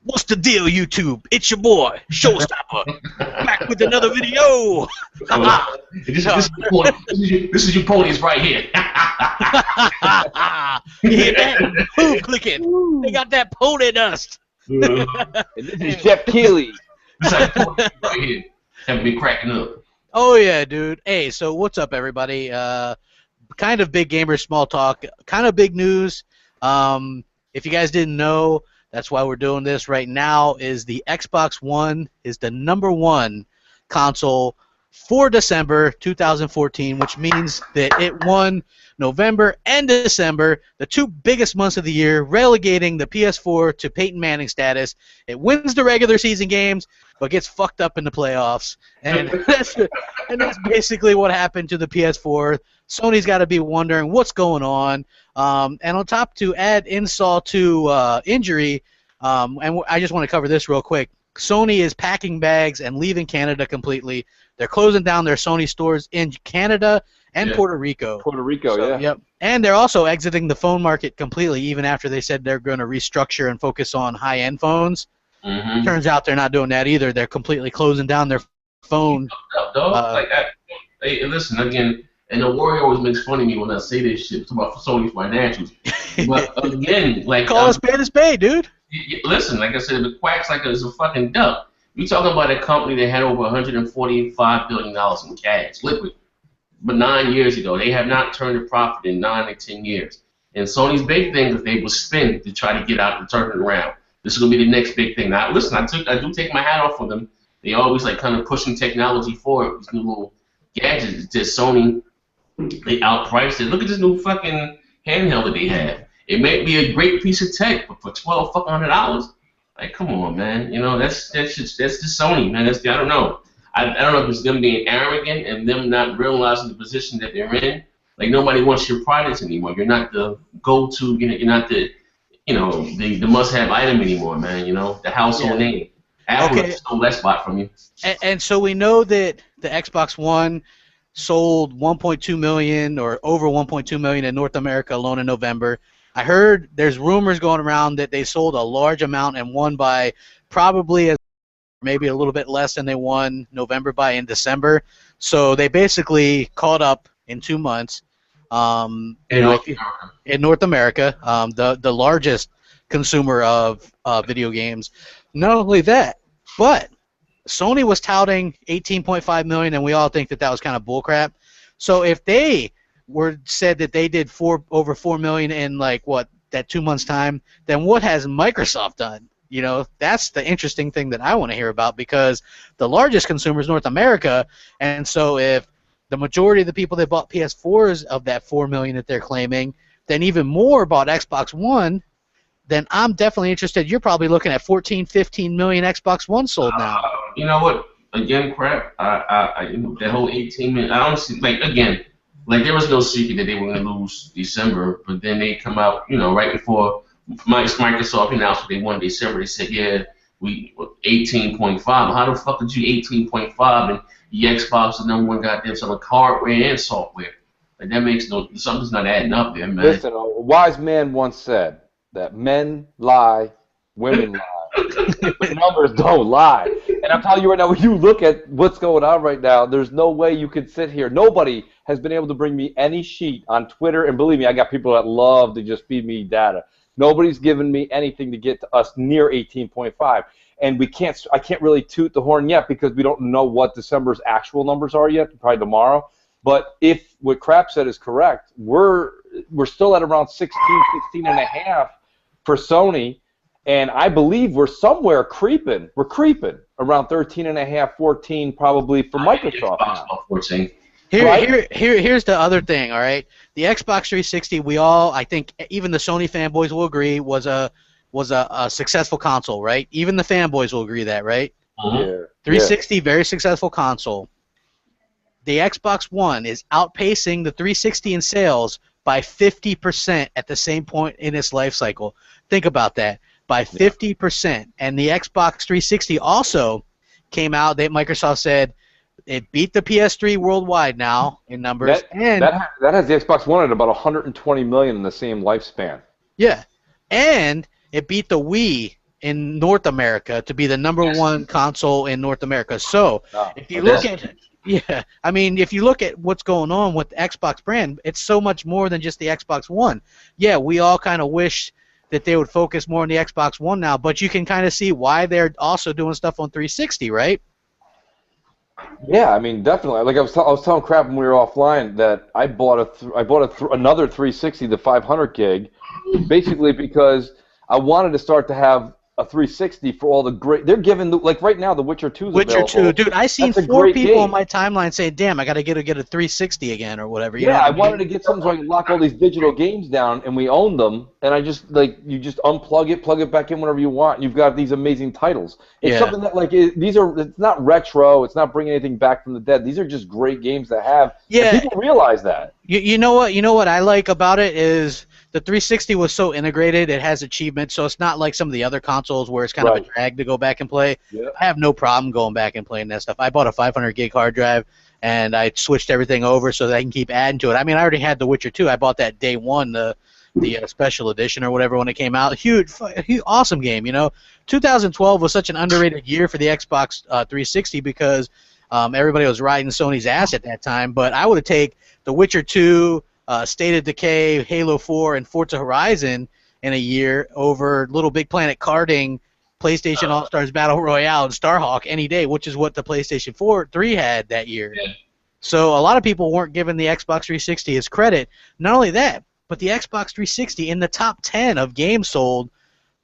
What's the deal, YouTube? It's your boy, Showstopper, back with another video. This is your ponies right here. You hear that? Move clicking. They got that pony dust. And this is Jeff Keighley. This is right here. Haven't been cracking up. Oh yeah, dude. Hey, so what's up, everybody? Kind of big gamer small talk. Kind of big news. If you guys didn't know, that's why we're doing this right now. Is the Xbox One is the #1 console for December 2014, which means that it won November and December, the two biggest months of the year, relegating the PS4 to Peyton Manning status. It wins the regular season games, but gets fucked up in the playoffs. And that's basically what happened to the PS4. Sony's got to be wondering what's going on. And on top, to add insult to injury, and I just want to cover this real quick. Sony is packing bags and leaving Canada completely. They're closing down their Sony stores in Canada and Puerto Rico. Puerto Rico, yeah. Yep. And they're also exiting the phone market completely, even after they said they're going to restructure and focus on high-end phones. Mm-hmm. Turns out they're not doing that either. They're completely closing down their phone. Hey, listen, again, and the Warrior always makes fun of me when I say this shit about Sony's financials. But again, like... Call a spade, dude. Listen, like I said, it quacks like it's a fucking duck. You're talking about a company that had over $145 billion in cash, liquid. But 9 years ago, they have not turned a profit in 9 or 10 years. And Sony's big thing is they will spend to try to get out and turn it around. This is going to be the next big thing. Now, listen, I do take my hat off for them. They always like kind of pushing technology forward, these new little gadgets that Sony, they outpriced it. Look at this new fucking handheld that they have. It may be a great piece of tech, but for $1,200, like, come on, man. You know, that's the Sony, man. I don't know. I don't know if it's them being arrogant and them not realizing the position that they're in. Like, nobody wants your products anymore. You're not the go-to. You're not the, the must-have item anymore, man. You know, the household name. Apple stole that spot from you. And so we know that the Xbox One sold 1.2 million or over 1.2 million in North America alone in November. I heard there's rumors going around that they sold a large amount and won by probably maybe a little bit less than they won November by in December. So they basically caught up in 2 months. In North America, the largest consumer of video games. Not only that, but Sony was touting 18.5 million, and we all think that was kind of bullcrap. So if they said that they did over 4 million in that 2 months time, then what has Microsoft done? That's the interesting thing that I want to hear about, because the largest consumer is North America, and so if the majority of the people that bought PS4s of that 4 million that they're claiming, then even more bought Xbox One, then I'm definitely interested. You're probably looking at 14, 15 million Xbox One sold now. You know what? Again, crap. That whole 18 million. I honestly, there was no secret that they were going to lose December, but then they come out, right before Microsoft announced what they won in December. They said, yeah, we 18.5. How the fuck did you 18.5 and the Xbox is #1 goddamn selling hardware and software? Like, that makes something's not adding up there, man. Listen, a wise man once said that men lie, women lie, but numbers don't lie. And I'm telling you right now, when you look at what's going on right now, there's no way you could sit here. Nobody has been able to bring me any sheet on Twitter, and believe me, I got people that love to just feed me data. Nobody's given me anything to get to us near 18.5. And I can't really toot the horn yet because we don't know what December's actual numbers are yet, probably tomorrow. But if what Crap said is correct, we're still at around 16 and a half for Sony, and I believe we're somewhere creeping. We're creeping around 13 and a half, 14 probably for Microsoft now. 14. Here's the other thing, all right? The Xbox 360, I think even the Sony fanboys will agree, was a successful console, right? Even the fanboys will agree that, right? Yeah. 360, very successful console. The Xbox One is outpacing the 360 in sales by 50% at the same point in its life cycle. Think about that, by 50%. And the Xbox 360 also came out, Microsoft said, it beat the PS3 worldwide now in numbers. That has the Xbox One at about 120 million in the same lifespan. Yeah, and it beat the Wii in North America to be the #1 console in North America. So if you look at I mean, if you look at what's going on with the Xbox brand, it's so much more than just the Xbox One. Yeah, we all kind of wish that they would focus more on the Xbox One now, but you can kind of see why they're also doing stuff on 360, right? Yeah, I mean, definitely. Like I was telling Crap when we were offline that I bought another 360, the 500 gig, basically because I wanted to start to have a 360 for all the great. They're giving like right now, The Witcher 2 is Witcher available. 2, dude. I seen That's a 4 great people game. on my timeline saying, "Damn, I gotta get a 360 again or whatever." You Yeah, know I what wanted mean? to get something so I could lock all these digital games down, and we own them. And I just you just unplug it, plug it back in whenever you want, and you've got these amazing titles. It's Yeah. something that it's not retro, it's not bringing anything back from the dead. These are just great games to have. Yeah. And people realize that. You know what? You know what I like about it is the 360 was so integrated. It has achievements, so it's not like some of the other consoles where it's kind of a drag to go back and play. Yeah. I have no problem going back and playing that stuff. I bought a 500 gig hard drive, and I switched everything over so that I can keep adding to it. I mean, I already had The Witcher 2. I bought that day one, the special edition or whatever when it came out. Huge, awesome game. You know, 2012 was such an underrated year for the Xbox 360 because everybody was riding Sony's ass at that time. But I would have taken The Witcher 2, State of Decay, Halo 4, and Forza Horizon in a year over Little Big Planet karting, PlayStation All-Stars Battle Royale, and Starhawk any day, which is what the PlayStation 3 had that year. Yeah. So a lot of people weren't giving the Xbox 360 its credit. Not only that, but the Xbox 360 in the top 10 of games sold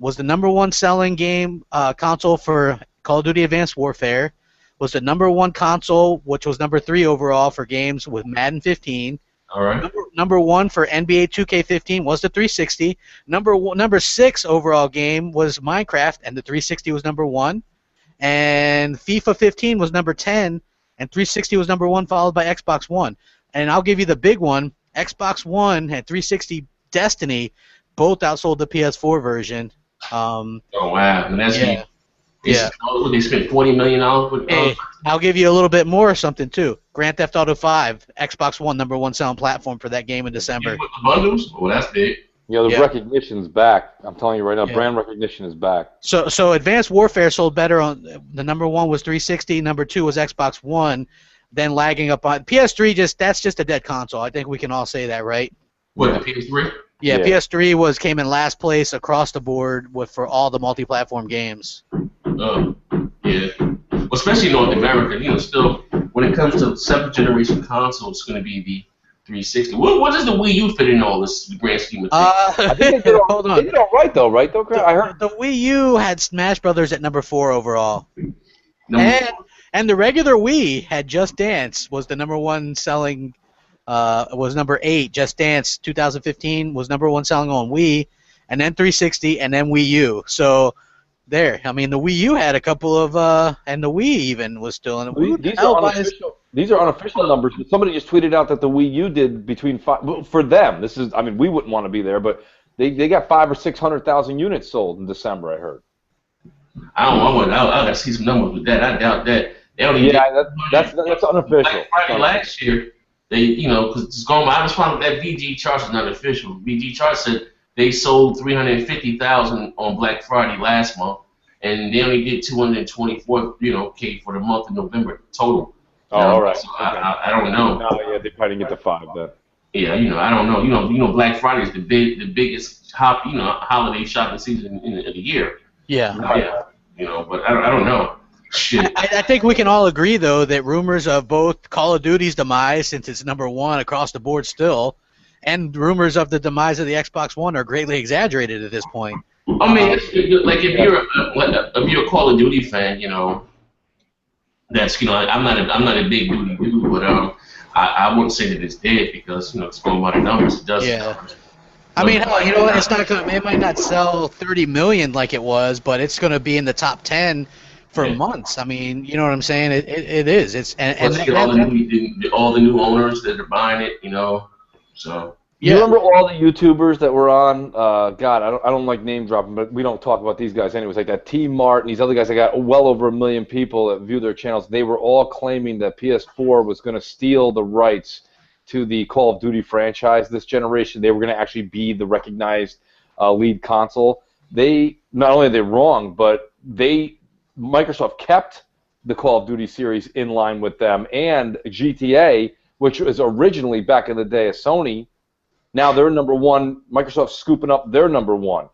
was the #1 selling game console for Call of Duty Advanced Warfare, was the #1 console, which was #3 overall for games with Madden 15. All right. Number 1 for NBA 2K15 was the 360. Number 6 overall game was Minecraft, and the 360 was #1. And FIFA 15 was number 10, and 360 was #1, followed by Xbox One. And I'll give you the big one. Xbox One and 360 Destiny both outsold the PS4 version. Oh wow, and that's Yeah. They spent $40 million with. Hey, I'll give you a little bit more or something too. Grand Theft Auto 5, Xbox One, #1 selling platform for that game in December. With the bundles? Oh, that's big. You know, the recognition's back. I'm telling you right now, Yeah. brand recognition is back. So Advanced Warfare sold better on the #1 was 360, #2 was Xbox One, then lagging up on PS3. That's just a dead console. I think we can all say that, right? What, the PS3? Yeah, Yeah. PS3 came in last place across the board for all the multi-platform games. Yeah. Well, especially in North America, you know, still when it comes to seventh generation consoles, it's going to be the 360. What does the Wii U fit in all this grand scheme of things? I think they did Hold They on. did all right, though, right? Though, I heard. The Wii U had Smash Brothers at #4 overall, Number- and the regular Wii had Just Dance was the #1 selling. Was number 8. Just Dance 2015 was #1 selling on Wii, and then 360, and then Wii U. So there, I mean, the Wii U had a couple of, and the Wii even was still in it. These are unofficial numbers. But somebody just tweeted out that the Wii U did between for them. This is, I mean, we wouldn't want to be there, but they got 500,000 or 600,000 units sold in December. I heard. I don't know. I got to see some numbers with that. I doubt that. They only That's unofficial. Black Friday last year, they, you know, because it's going. I was finding that VG chart is not official. VG chart said they sold 350,000 on Black Friday last month, and they only did 224, K for the month of November total. Oh, all right. So I don't know. No, yeah, they probably didn't get to 5 then. Yeah, I don't know. You know, Black Friday is the biggest holiday shopping season in the year. Yeah. Yeah. But I don't know. Shit. I think we can all agree, though, that rumors of both Call of Duty's demise, since it's #1 across the board still, and rumors of the demise of the Xbox One are greatly exaggerated at this point. I mean, like if you're a Call of Duty fan, that's I'm not a big Duty dude, but I wouldn't say that it's dead because it's going by the numbers. It does. Yeah. I mean, hell, you know what? It's not gonna. It might not sell 30 million like it was, but it's gonna be in the top 10 for months. I mean, you know what I'm saying? It is. It's and all the new owners that are buying it, So. You remember all the YouTubers that were on? God, I don't like name dropping, but we don't talk about these guys anyways. Like that T Mart and these other guys that got well over 1 million people that view their channels. They were all claiming that PS4 was going to steal the rights to the Call of Duty franchise this generation. They were going to actually be the recognized lead console. they not only are they wrong, but Microsoft kept the Call of Duty series in line with them, and GTA, which was originally back in the day of Sony. Now they're number one. Microsoft's scooping up their number one.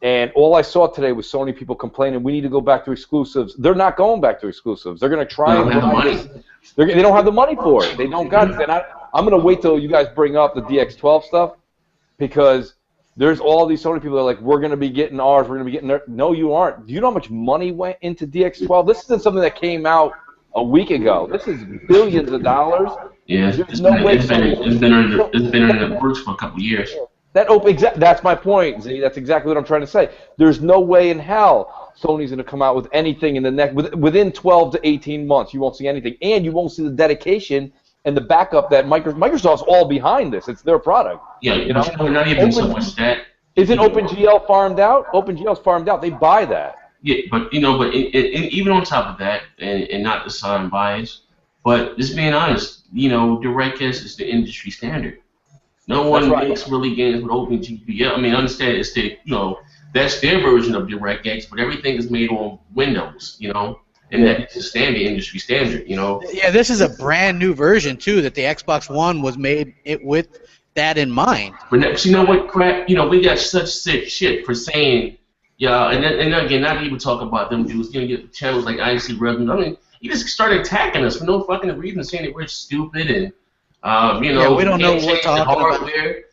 And all I saw today was Sony people complaining, we need to go back to exclusives. They're not going back to exclusives. They're going to try and have the money. They don't have the money for it. They don't got it. And I'm going to wait till you guys bring up the DX12 stuff, because there's all these Sony people that are like, we're going to be getting ours, we're going to be getting theirs. No, you aren't. Do you know how much money went into DX12? This isn't something that came out a week ago. This is billions of dollars. Yeah, it's been in the works for a couple of years. That's my point, Z. That's exactly what I'm trying to say. There's no way in hell Sony's going to come out with anything in the next within 12 to 18 months. You won't see anything, and you won't see the dedication and the backup that Microsoft's all behind this. It's their product. Yeah, you know, not even so much that. Isn't OpenGL farmed out? OpenGL's farmed out. They buy that. Yeah, but even on top of that, and not to sound biased, but just being honest, DirectX is the industry standard. No one makes really games with OpenGL. I mean, understand it's that's their version of DirectX, but everything is made on Windows, and that's the standard industry standard, Yeah, this is a brand new version too. That the Xbox One was made with that in mind. But you know what, crap? We got such sick shit for saying, and again, not even talk about them dudes. You get channels like IC Revenue. I mean, you just started attacking us for no fucking reason, saying that we're stupid and. We don't know what we're talking about.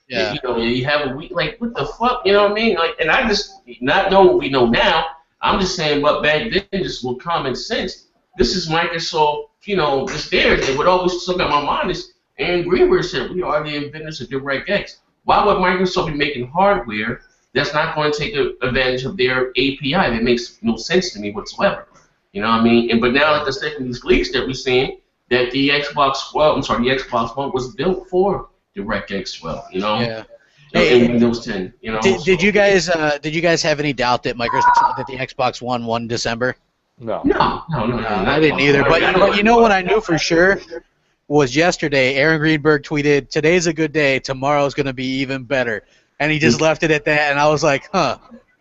Yeah. You have a week, like, what the fuck, you know what I mean? Like, and I just, not know what we know now, I'm just saying, but back then, just with common sense, this is Microsoft, it's theirs, and what always stuck in my mind is, Aaron Greenberg said, we are the inventors of DirectX. Why would Microsoft be making hardware that's not going to take advantage of their API? That makes no sense to me whatsoever. You know what I mean? But now, like I said, these leaks that we're seeing, that the Xbox One was built for DirectX 12, Yeah. And Windows 10, Did you guys have any doubt that the Xbox One won December? No, I didn't either. But what I knew for sure was yesterday. Aaron Greenberg tweeted, "Today's a good day. Tomorrow's going to be even better," and he just left it at that. And I was like, "Huh."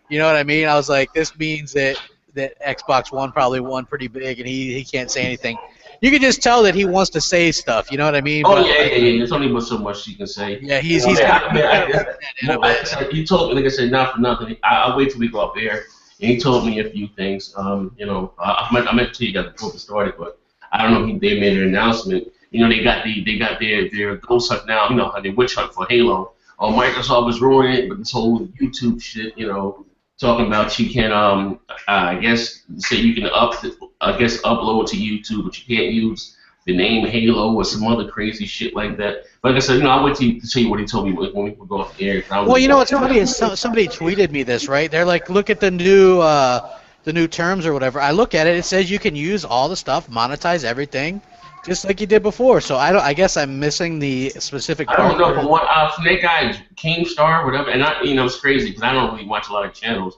You know what I mean? I was like, "This means that Xbox One probably won pretty big, and he can't say anything." You can just tell that he wants to say stuff. You know what I mean? Oh, yeah. There's only but so much he can say. Yeah, he told me, like I said, not for nothing. I'll wait till we go up there. And he told me a few things. I meant to tell you guys before we started, but I don't know if they made an announcement. They got their ghost hunt now. How they witch hunt for Halo. Oh, Microsoft is ruining it, but this whole YouTube shit. Talking about you can I guess say you can upload to YouTube, but you can't use the name Halo or some other crazy shit like that. But like I said, I'll wait to tell you what he told me when we go off the air. Well, what's funny is somebody tweeted me this, right? They're like, look at the new terms or whatever. I look at it, it says you can use all the stuff, monetize everything, just like you did before. So I guess I'm missing the specific part. I don't know, but from that guy, Keemstar, whatever, and it's crazy because I don't really watch a lot of channels.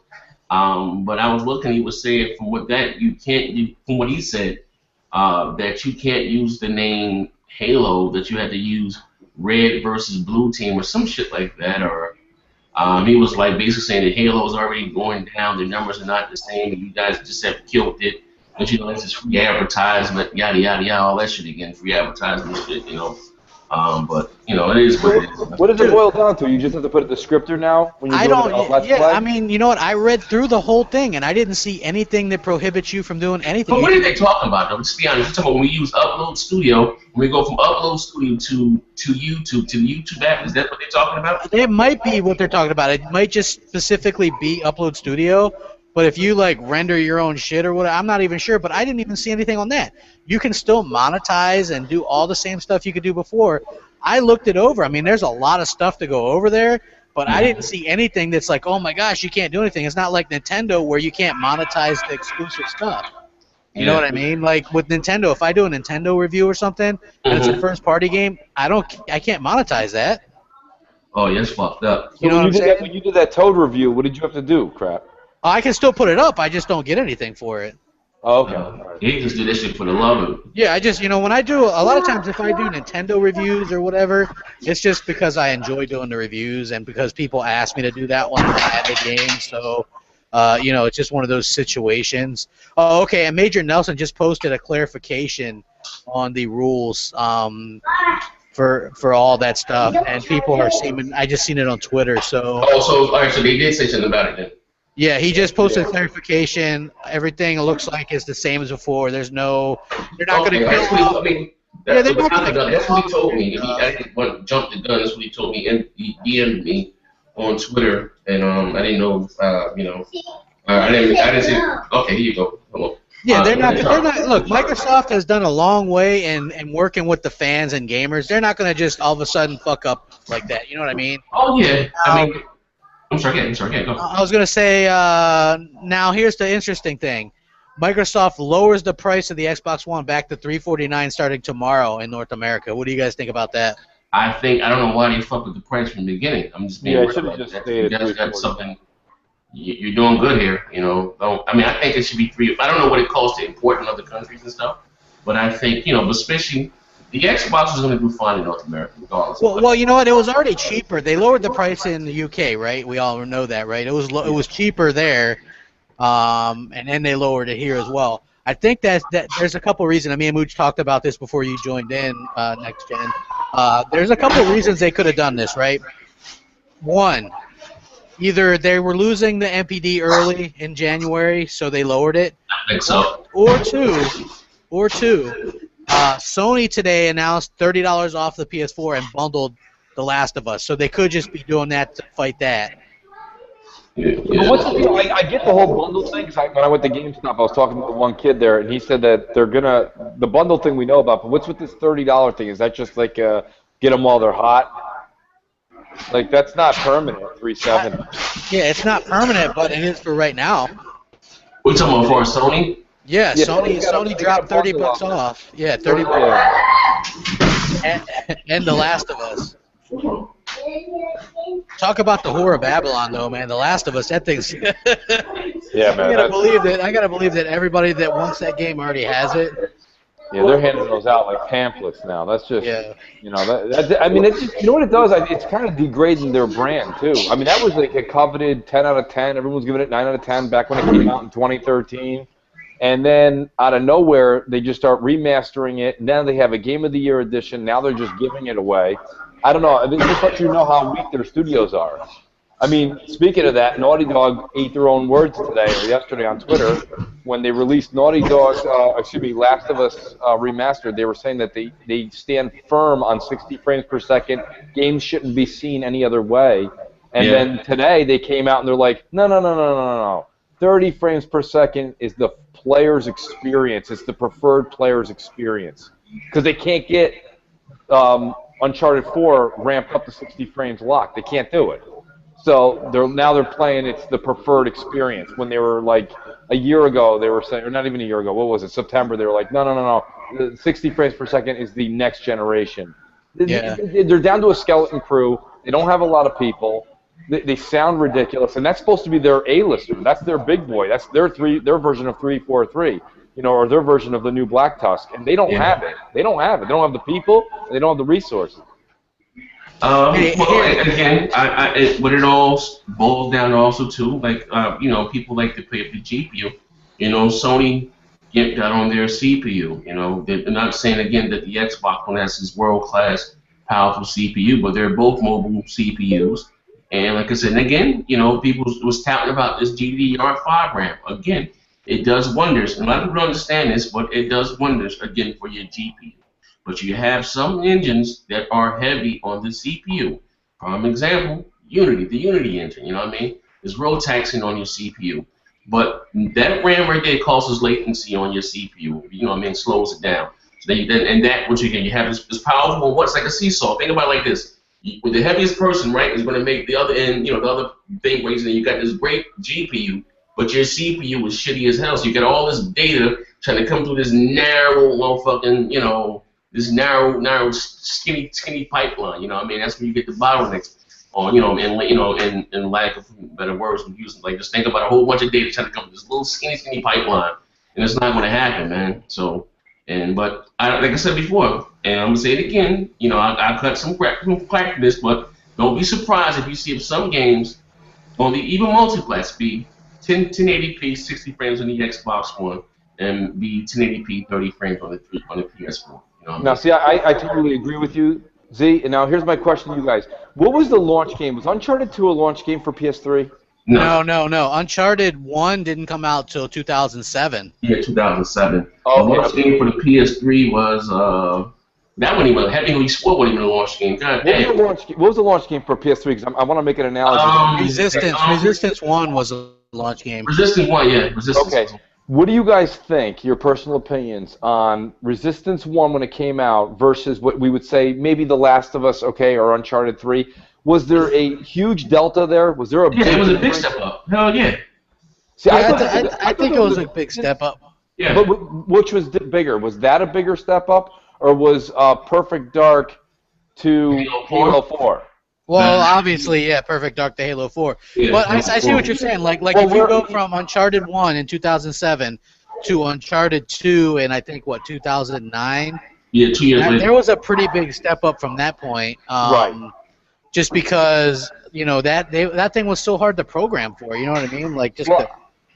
But I was looking, he was saying from what he said, that you can't use the name Halo, that you had to use Red versus Blue Team or some shit like that, or he was like basically saying that Halo's already going down, the numbers are not the same, and you guys just have killed it. But it's just free advertisement, yada yada yada, all that shit again, free advertisement shit, But it is what it is. What does it boil down to? You just have to put a descriptor now when you Let's Play? I mean, you know what? I read through the whole thing and I didn't see anything that prohibits you from doing anything. But what are they talking about, though? Let's be honest. You're talking about when we use Upload Studio, when we go from Upload Studio to YouTube, to the YouTube app. Is that what they're talking about? It might be what they're talking about. It might just specifically be Upload Studio. But if you render your own shit or whatever, I'm not even sure. But I didn't even see anything on that. You can still monetize and do all the same stuff you could do before. I looked it over. I mean, there's a lot of stuff to go over there, but I didn't see anything that's like, oh my gosh, you can't do anything. It's not like Nintendo where you can't monetize the exclusive stuff. You know what I mean? Like with Nintendo, if I do a Nintendo review or something and it's a first-party game, I can't monetize that. Oh, yeah, it's fucked up. So when you did that Toad review, what did you have to do, Crap? I can still put it up. I just don't get anything for it. Oh, okay. He just do this shit for the love of it. Yeah, I just, when I do, a lot of times if I do Nintendo reviews or whatever, it's just because I enjoy doing the reviews and because people ask me to do that one at the game. So You know, it's just one of those situations. Oh, okay. And Major Nelson just posted a clarification on the rules for all that stuff, and people are seeming. I just seen it on Twitter. So Oh, so all right, so they did say something about it then. yeah, he just posted clarification. Everything looks like it's the same as before. There's no. They're not going Okay, to that's kill what off. he, I mean, Yeah, that, they're not going to that's kill what off. he told me. I didn't want to jump the gun. That's what he told me, and he DM'd me on Twitter, and I didn't know, you know, I didn't see. Okay, here you go. Hello. Yeah, they're not. They're not. Look, Microsoft has done a long way in working with the fans and gamers. They're not going to just all of a sudden fuck up like that. You know what I mean? Oh yeah, I mean, I'm sorry. Yeah, go. I was going to say. Now here's the interesting thing. Microsoft lowers the price of the Xbox One back to $349 starting tomorrow in North America. What do you guys think about that? I don't know why they fucked with the price from the beginning. I'm just being Yeah, it real should have about just that. stayed You at guys got 340. something. You're doing good here, you know. I mean, I think it should be free. I don't know what it costs to import in other countries and stuff, but I think, you know, especially the Xbox is going to do fine in North America, regardless. Well, you know what? It was already cheaper. They lowered the price in the UK, right? We all know that, right? It was cheaper there, and then they lowered it here as well. I think that there's a couple reasons. I mean, Mooch talked about this before you joined in, Next Gen. There's a couple reasons they could have done this, right? One, either they were losing the NPD early in January, so they lowered it. I think so. Or two, Sony today announced $30 off the PS4 and bundled The Last of Us, so they could just be doing that to fight that. But what's the deal? I get the whole bundle thing because when I went to GameStop, I was talking to one kid there, and he said that they're gonna the bundle thing we know about. But what's with this $30 thing? Is that just like get them while they're hot? Like that's not permanent. $370. Yeah, it's not permanent, but it is for right now. We're talking about for Sony. Yeah, Yeah, Sony dropped $30 off. Yeah, $30. And The Last of Us. Talk about the whore of Babylon, though, man. The Last of Us, that thing's. Yeah, man. I gotta believe that everybody that wants that game already has it. Yeah, they're handing those out like pamphlets now. That's just, Yeah. you know, I mean, it's just, you know what it does? It's kind of degrading their brand too. I mean, that was like a coveted 10 out of 10. Everyone was giving it 9 out of 10 back when it came out in 2013. And then out of nowhere, they just start remastering it. Now they have a Game of the Year edition. Now they're just giving it away. I don't know. It just lets you know how weak their studios are. I mean, speaking of that, Naughty Dog ate their own words today or yesterday on Twitter when they released Last of Us Remastered. They were saying that they stand firm on 60 frames per second. Games shouldn't be seen any other way. And then today they came out and they're like, no. 30 frames per second is the player's experience. It's the preferred player's experience. Because they can't get Uncharted 4 ramped up to 60 frames locked. They can't do it. So they're playing it's the preferred experience. When they were like a year ago, they were saying, or not even a year ago, what was it, September, they were like, no. 60 frames per second is the next generation. Yeah. They're down to a skeleton crew. They don't have a lot of people. They sound ridiculous, and that's supposed to be their A-lister. That's their big boy. That's their version of 343, you know, or their version of the new Black Tusk, and they don't have it. They don't have it. They don't have the people. They don't have the resources. Well, again, what it all boils down to also too, like you know, people like to play with the GPU. You know, Sony got on their CPU. You know, they're not saying again that the Xbox One has this world-class, powerful CPU, but they're both mobile CPUs. And like I said, and again, you know, people was touting about this GDDR5 RAM. Again, it does wonders. And a lot of people don't understand this, but it does wonders again for your GPU. But you have some engines that are heavy on the CPU. Prime example, Unity, the Unity engine, you know what I mean? It's real taxing on your CPU. But that RAM right there causes latency on your CPU, you know what I mean? Slows it down. So and that, once again, you have this powerful, what's like a seesaw. Think about it like this. With the heaviest person, right, is going to make the other end, you know, the other thing weighs, and you got this great GPU, but your CPU is shitty as hell. So you got all this data trying to come through this narrow, motherfucking, you know, this narrow, skinny pipeline. You know what I mean? That's when you get the bottlenecks on, you know, in lack of better words, I'm using, like, just think about a whole bunch of data trying to come through this little skinny pipeline, and it's not going to happen, man. So, but like I said before, and I'm gonna say it again, you know, I cut some crack to this, but don't be surprised if you see some games on the even multi-class speed 1080p 60 frames on the Xbox One, and be 1080p 30 frames on the PS4. You know what I Now, mean? see, I totally agree with you, Z. And now here's my question to you guys. What was the launch game? Was Uncharted 2 a launch game for PS3? No. Uncharted 1 didn't come out till 2007. Yeah, 2007. The Okay. launch game for the PS3 was that one even Heavenly Sword wasn't even a launch game. God damn. What was the launch game for PS3? Because I want to make an analogy. Resistance 1 was a launch game. Resistance 1, yeah. Resistance. Okay. What do you guys think, your personal opinions, on Resistance 1 when it came out versus what we would say maybe The Last of Us, okay, or Uncharted 3? Was there a huge delta there? Was there a Yeah, it was a big step up. Hell yeah. See, I think it was a big step up. Yeah. But which was bigger? Was that a bigger step up, or was Perfect Dark to Halo 4? Well, obviously, yeah, Perfect Dark to Halo 4. Yeah. But I see what you're saying. Like if you go from Uncharted 1 in 2007 to Uncharted 2 in, I think, 2009? Yeah, 2 years later. There was a pretty big step up from that point. Right. Just because, that thing was so hard to program for, you know what I mean? Like, just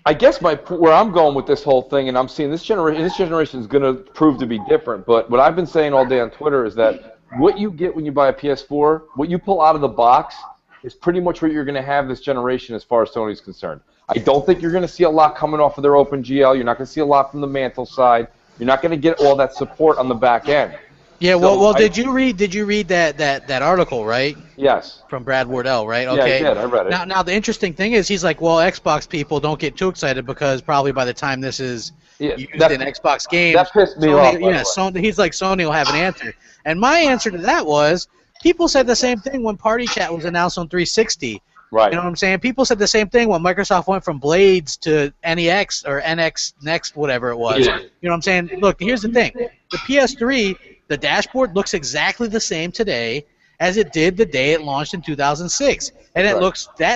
I guess where I'm going with this whole thing, and I'm seeing this generation is going to prove to be different, but what I've been saying all day on Twitter is that what you get when you buy a PS4, what you pull out of the box, is pretty much what you're going to have this generation as far as Sony's concerned. I don't think you're going to see a lot coming off of their OpenGL. You're not going to see a lot from the Mantle side. You're not going to get all that support on the back end. Yeah, did you read that article, right? Yes. From Brad Wardell, right? Okay. Yeah, I did. I read it. Now the interesting thing is he's like, well, Xbox people don't get too excited because probably by the time this is used in Xbox games, that pissed me off. Yeah, he's like, Sony will have an answer. And my answer to that was, people said the same thing when Party Chat was announced on 360. Right. You know what I'm saying? People said the same thing when Microsoft went from Blades to NEX or NX Next, whatever it was. Yeah. You know what I'm saying? Look, here's the thing. The PS3, the dashboard looks exactly the same today as it did the day it launched in 2006. And that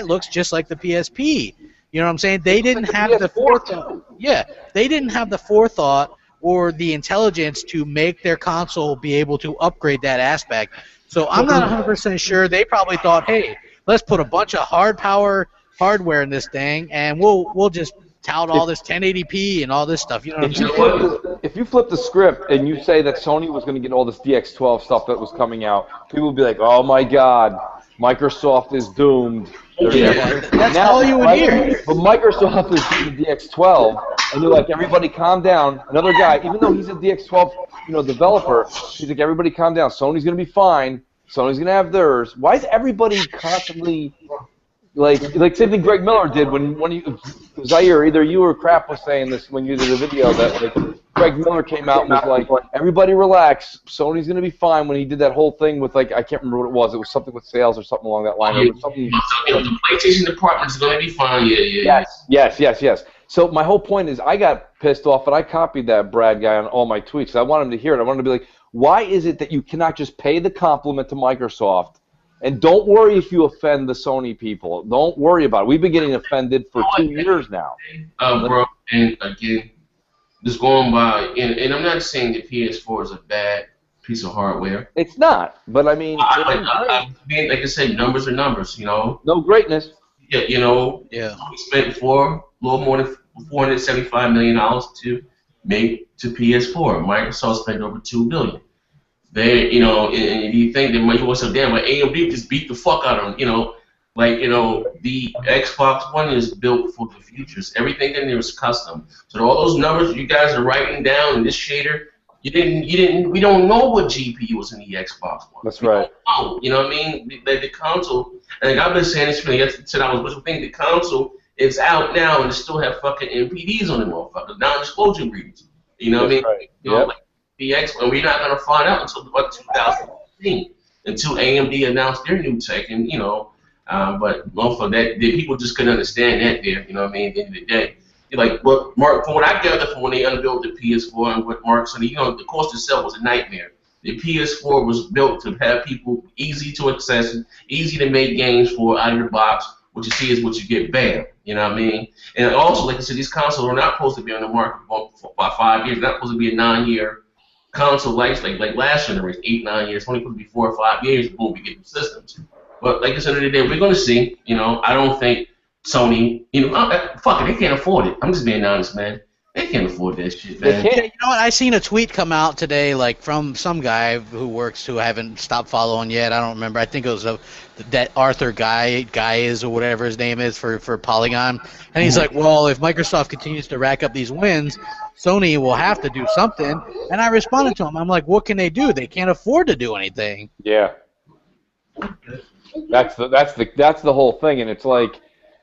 looks just like the PSP. You know what I'm saying? They didn't have the forethought. Yeah, they didn't have the forethought or the intelligence to make their console be able to upgrade that aspect. So I'm not 100% sure. They probably thought, hey, let's put a bunch of hardware in this thing, and we'll just tout all this 1080p and all this stuff. You know what I'm saying? If you flip the script and you say that Sony was going to get all this DX12 stuff that was coming out, people would be like, oh my God, Microsoft is doomed. That's all you would hear. But Microsoft is doing the DX12, and they're like, everybody calm down. Another guy, even though he's a DX12 developer, he's like, everybody calm down. Sony's going to be fine. Sony's going to have theirs. Why is everybody constantly, like same thing Greg Miller did when you, Zaire, either you or Crap was saying this when you did a video that like, Greg Miller came out and was like, everybody relax, Sony's going to be fine, when he did that whole thing with, like, I can't remember what it was. It was something with sales or something along that line. The PlayStation department is going to be fine, Yes. So my whole point is I got pissed off, and I copied that Brad guy on all my tweets. I want him to hear it. I want him to be like, why is it that you cannot just pay the compliment to Microsoft, and don't worry if you offend the Sony people. Don't worry about it. We've been getting offended for 2 years now. Bro, and again, just going by, and I'm not saying that PS4 is a bad piece of hardware. It's not, but I mean, like I said, numbers are numbers, No greatness. Yeah, we spent a little more than $475 million to make to PS4. Microsoft spent over $2 billion. They, and if you think that Microsoft was so damn, but AMD just beat the fuck out of them, the Xbox One is built for the futures. Everything in there is custom. So all those numbers you guys are writing down in this shader, we don't know what GPU was in the Xbox One. That's right. You know what I mean? The console, and I've been saying this since I was thinking the console is out now and it still have fucking NPDs on the motherfuckers, non-disclosure agreements. You know what I mean? Right. Like the X, and we're not gonna find out until 2015, until AMD announced their new tech, and but for that, the people just couldn't understand that there. You know what I mean? At the end of the day, Mark, from what I gathered from when they unveiled the PS4 and what Mark said, the cost itself was a nightmare. The PS4 was built to have people easy to access, easy to make games for out of the box. What you see is what you get, bam. You know what I mean? And also, like I said, these consoles are not supposed to be on the market for about 5 years. They're not supposed to be a 9-year console life, like last generation, 8, 9 years. It's only supposed to be 4 or 5 years before we get the systems. But like I said, the other day, we're going to see. I don't think Sony, fuck it, they can't afford it. I'm just being honest, man. They can't afford that shit, They man. can't. Yeah, you know what? I seen a tweet come out today, like from some guy who I haven't stopped following yet. I don't remember. I think it was that Arthur guy is or whatever his name is for Polygon, and he's like, well, if Microsoft continues to rack up these wins, Sony will have to do something. And I responded to him. I'm like, what can they do? They can't afford to do anything. Yeah. That's the whole thing, and it's like,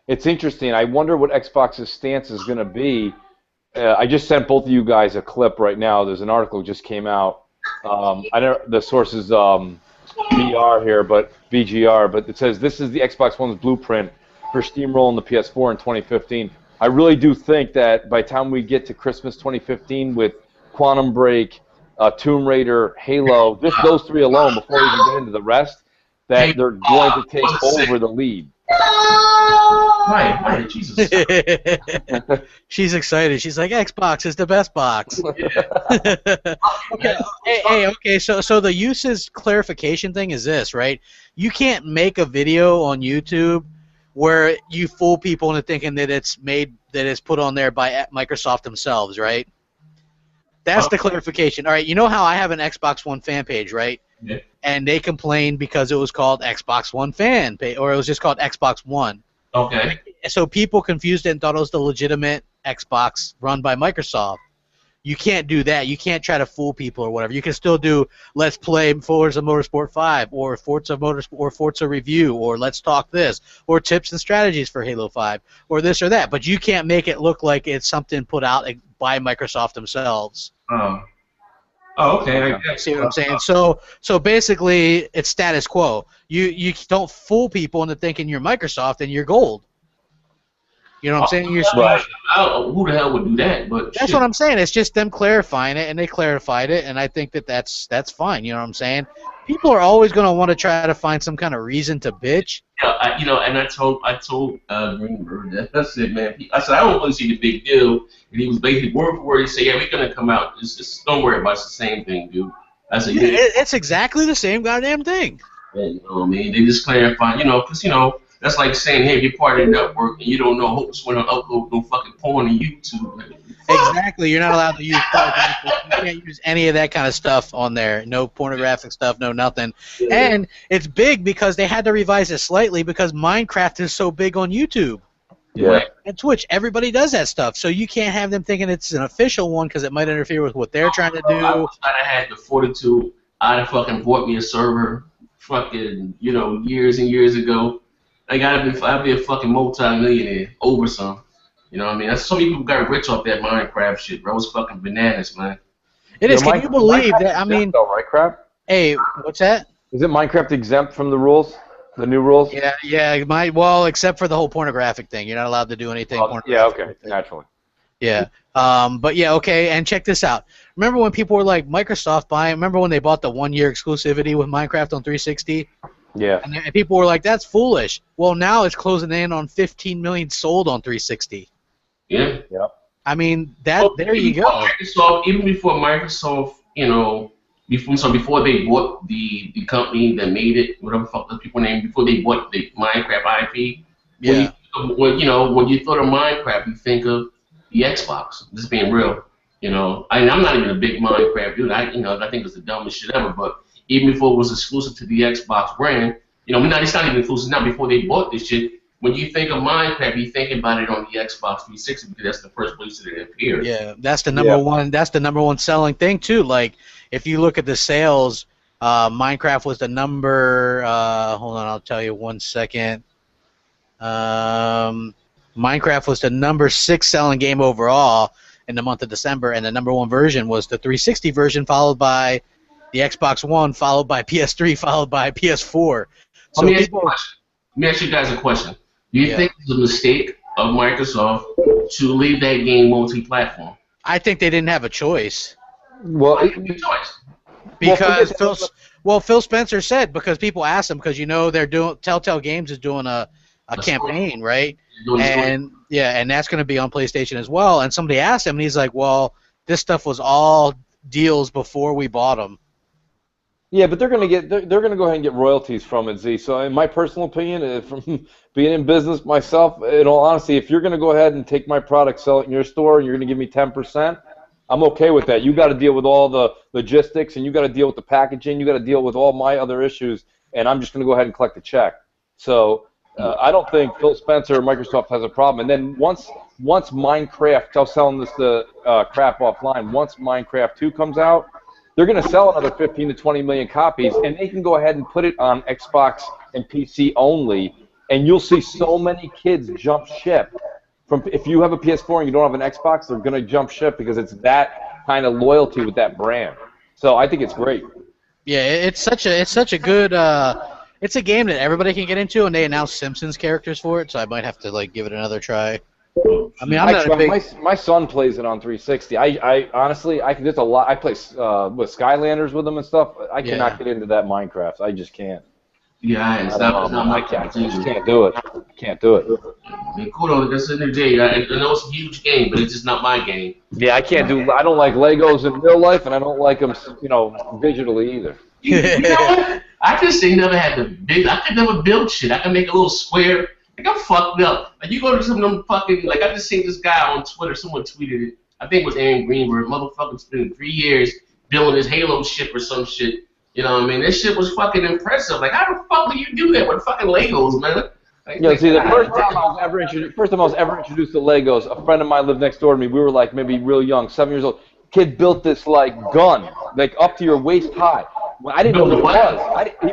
it's interesting. I wonder what Xbox's stance is going to be. I just sent both of you guys a clip right now. There's an article just came out. I don't. The source is BR here, but BGR. But it says this is the Xbox One's blueprint for steamrolling the PS4 in 2015. I really do think that by the time we get to Christmas 2015 with Quantum Break, Tomb Raider, Halo, just those three alone, before we even get into the rest, that they're going to take over the lead. Right, Jesus. She's excited. She's like, Xbox is the best box. Okay. So the uses clarification thing is this, right? You can't make a video on YouTube where you fool people into thinking that it's put on there by Microsoft themselves, right? That's the clarification. All right, you know how I have an Xbox One fan page, right? Yeah. And they complained because it was called Xbox One fan page, or it was just called Xbox One. Okay. So people confused it and thought it was the legitimate Xbox run by Microsoft. You can't do that. You can't try to fool people or whatever. You can still do Let's Play Forza Motorsport 5 or Forza Motorsport or Forza Review or Let's Talk This or Tips and Strategies for Halo 5 or this or that. But you can't make it look like it's something put out by Microsoft themselves. Oh, okay. I guess. See what I'm saying? So basically, it's status quo. You don't fool people into thinking you're Microsoft and you're gold. You know what I'm saying? You're Right. I don't know who the hell would do that, but that's what I'm saying. It's just them clarifying it, and they clarified it, and I think that's fine. You know what I'm saying? People are always going to want to try to find some kind of reason to bitch. Yeah, and I told Greenberg that. That's it, man. I said I don't really see the big deal, and he was basically word for word. He said, "Yeah, we're gonna come out. Just don't worry about it. It's the same thing, dude." I said, Yeah, it's exactly the same goddamn thing. Yeah, you know what I mean? They just clarify, because that's like saying, hey, you're part of the network and you don't know who's going to upload no fucking porn on YouTube. Exactly. You're not allowed to use pornographic. You can't use any of that kind of stuff on there. No pornographic stuff, no nothing. Yeah. And it's big because they had to revise it slightly because Minecraft is so big on YouTube. Yeah. And Twitch, everybody does that stuff. So you can't have them thinking it's an official one because it might interfere with what they're trying to do. I wish I'd have had the fortitude. I'd have fucking bought me a server fucking, years and years ago. Like, I'd be a fucking multi-millionaire over some. You know what I mean? That's so many people got rich off that Minecraft shit, bro. It's fucking bananas, man. It is. Can you believe that? I mean, though, right, Crap? Hey, what's that? Is it Minecraft exempt from the rules? The new rules? Yeah. Well, except for the whole pornographic thing. You're not allowed to do anything pornographic. Yeah, okay, naturally. Yeah. But yeah, okay, and check this out. Remember when people were like, Microsoft buying, remember when they bought the 1-year exclusivity with Minecraft on 360? Yeah. And people were like, that's foolish. Well, now it's closing in on 15 million sold on 360. Yeah. Yep. I mean, there you go. Even before Microsoft, before they bought the company that made it, whatever the fuck the people name, before they bought the Minecraft IP, Yeah. when you thought of Minecraft, you think of the Xbox. Just being real, I'm not even a big Minecraft dude. I think it's the dumbest shit ever. But even before it was exclusive to the Xbox brand, it's not even exclusive now. Before they bought this shit, when you think of Minecraft, you think about it on the Xbox 360 because that's the first place that it appeared. Yeah, that's the number one. That's the number one selling thing too. Like, if you look at the sales, Minecraft was the number. Hold on, I'll tell you 1 second. Minecraft was the number 6 selling game overall in the month of December, and the number 1 version was the 360 version, followed by the Xbox One, followed by PS3, followed by PS4. So Let me ask you guys a question. Do you think it's a mistake of Microsoft to leave that game multi-platform? I think they didn't have a choice. Well, Because Phil Spencer said, because people asked him, because they're doing Telltale Games is doing a campaign, right? And that's going to be on PlayStation as well. And somebody asked him, and he's like, "Well, this stuff was all deals before we bought them." Yeah, but they're gonna go ahead and get royalties from it, Z. So in my personal opinion, from being in business myself, in all honesty, if you're gonna go ahead and take my product, sell it in your store, and you're gonna give me 10%, I'm okay with that. You got to deal with all the logistics, and you got to deal with the packaging. You got to deal with all my other issues, and I'm just gonna go ahead and collect the check. So I don't think Phil Spencer or Microsoft has a problem. And then once Minecraft, I was selling this to Crap offline. Once Minecraft 2 comes out, they're going to sell another 15 to 20 million copies, and they can go ahead and put it on Xbox and PC only, and you'll see so many kids jump ship. If you have a PS4 and you don't have an Xbox, they're going to jump ship because it's that kind of loyalty with that brand. So I think it's great. Yeah, it's such a good it's a game that everybody can get into, and they announced Simpsons characters for it, so I might have to like give it another try. I mean, I'm not a big... my son plays it on 360. I honestly, there's a lot. I play with Skylanders with him and stuff. I cannot get into that Minecraft. I just can't. Yeah, it's not my I just can't do it. Can't do it. I mean, kudos, that's in the day. I know it's a huge game, but it's just not my game. Yeah, I don't like Legos in real life, and I don't like them, digitally either. You know what? I just ain't never had the big. I could never build shit. I can make a little square. Like, I'm fucked up. Like, you go to some of them fucking, like, I just seen this guy on Twitter, someone tweeted it, I think it was Aaron Greenberg, motherfucker spent 3 years building his Halo ship or some shit. You know what I mean? This shit was fucking impressive. Like, how the fuck do you do that with fucking Legos, man? Like, see, the first time I was ever introduced to Legos, a friend of mine lived next door to me. We were, like, maybe real young, 7 years old. Kid built this, like, gun, like, up to your waist high. Well, I didn't know what it was. He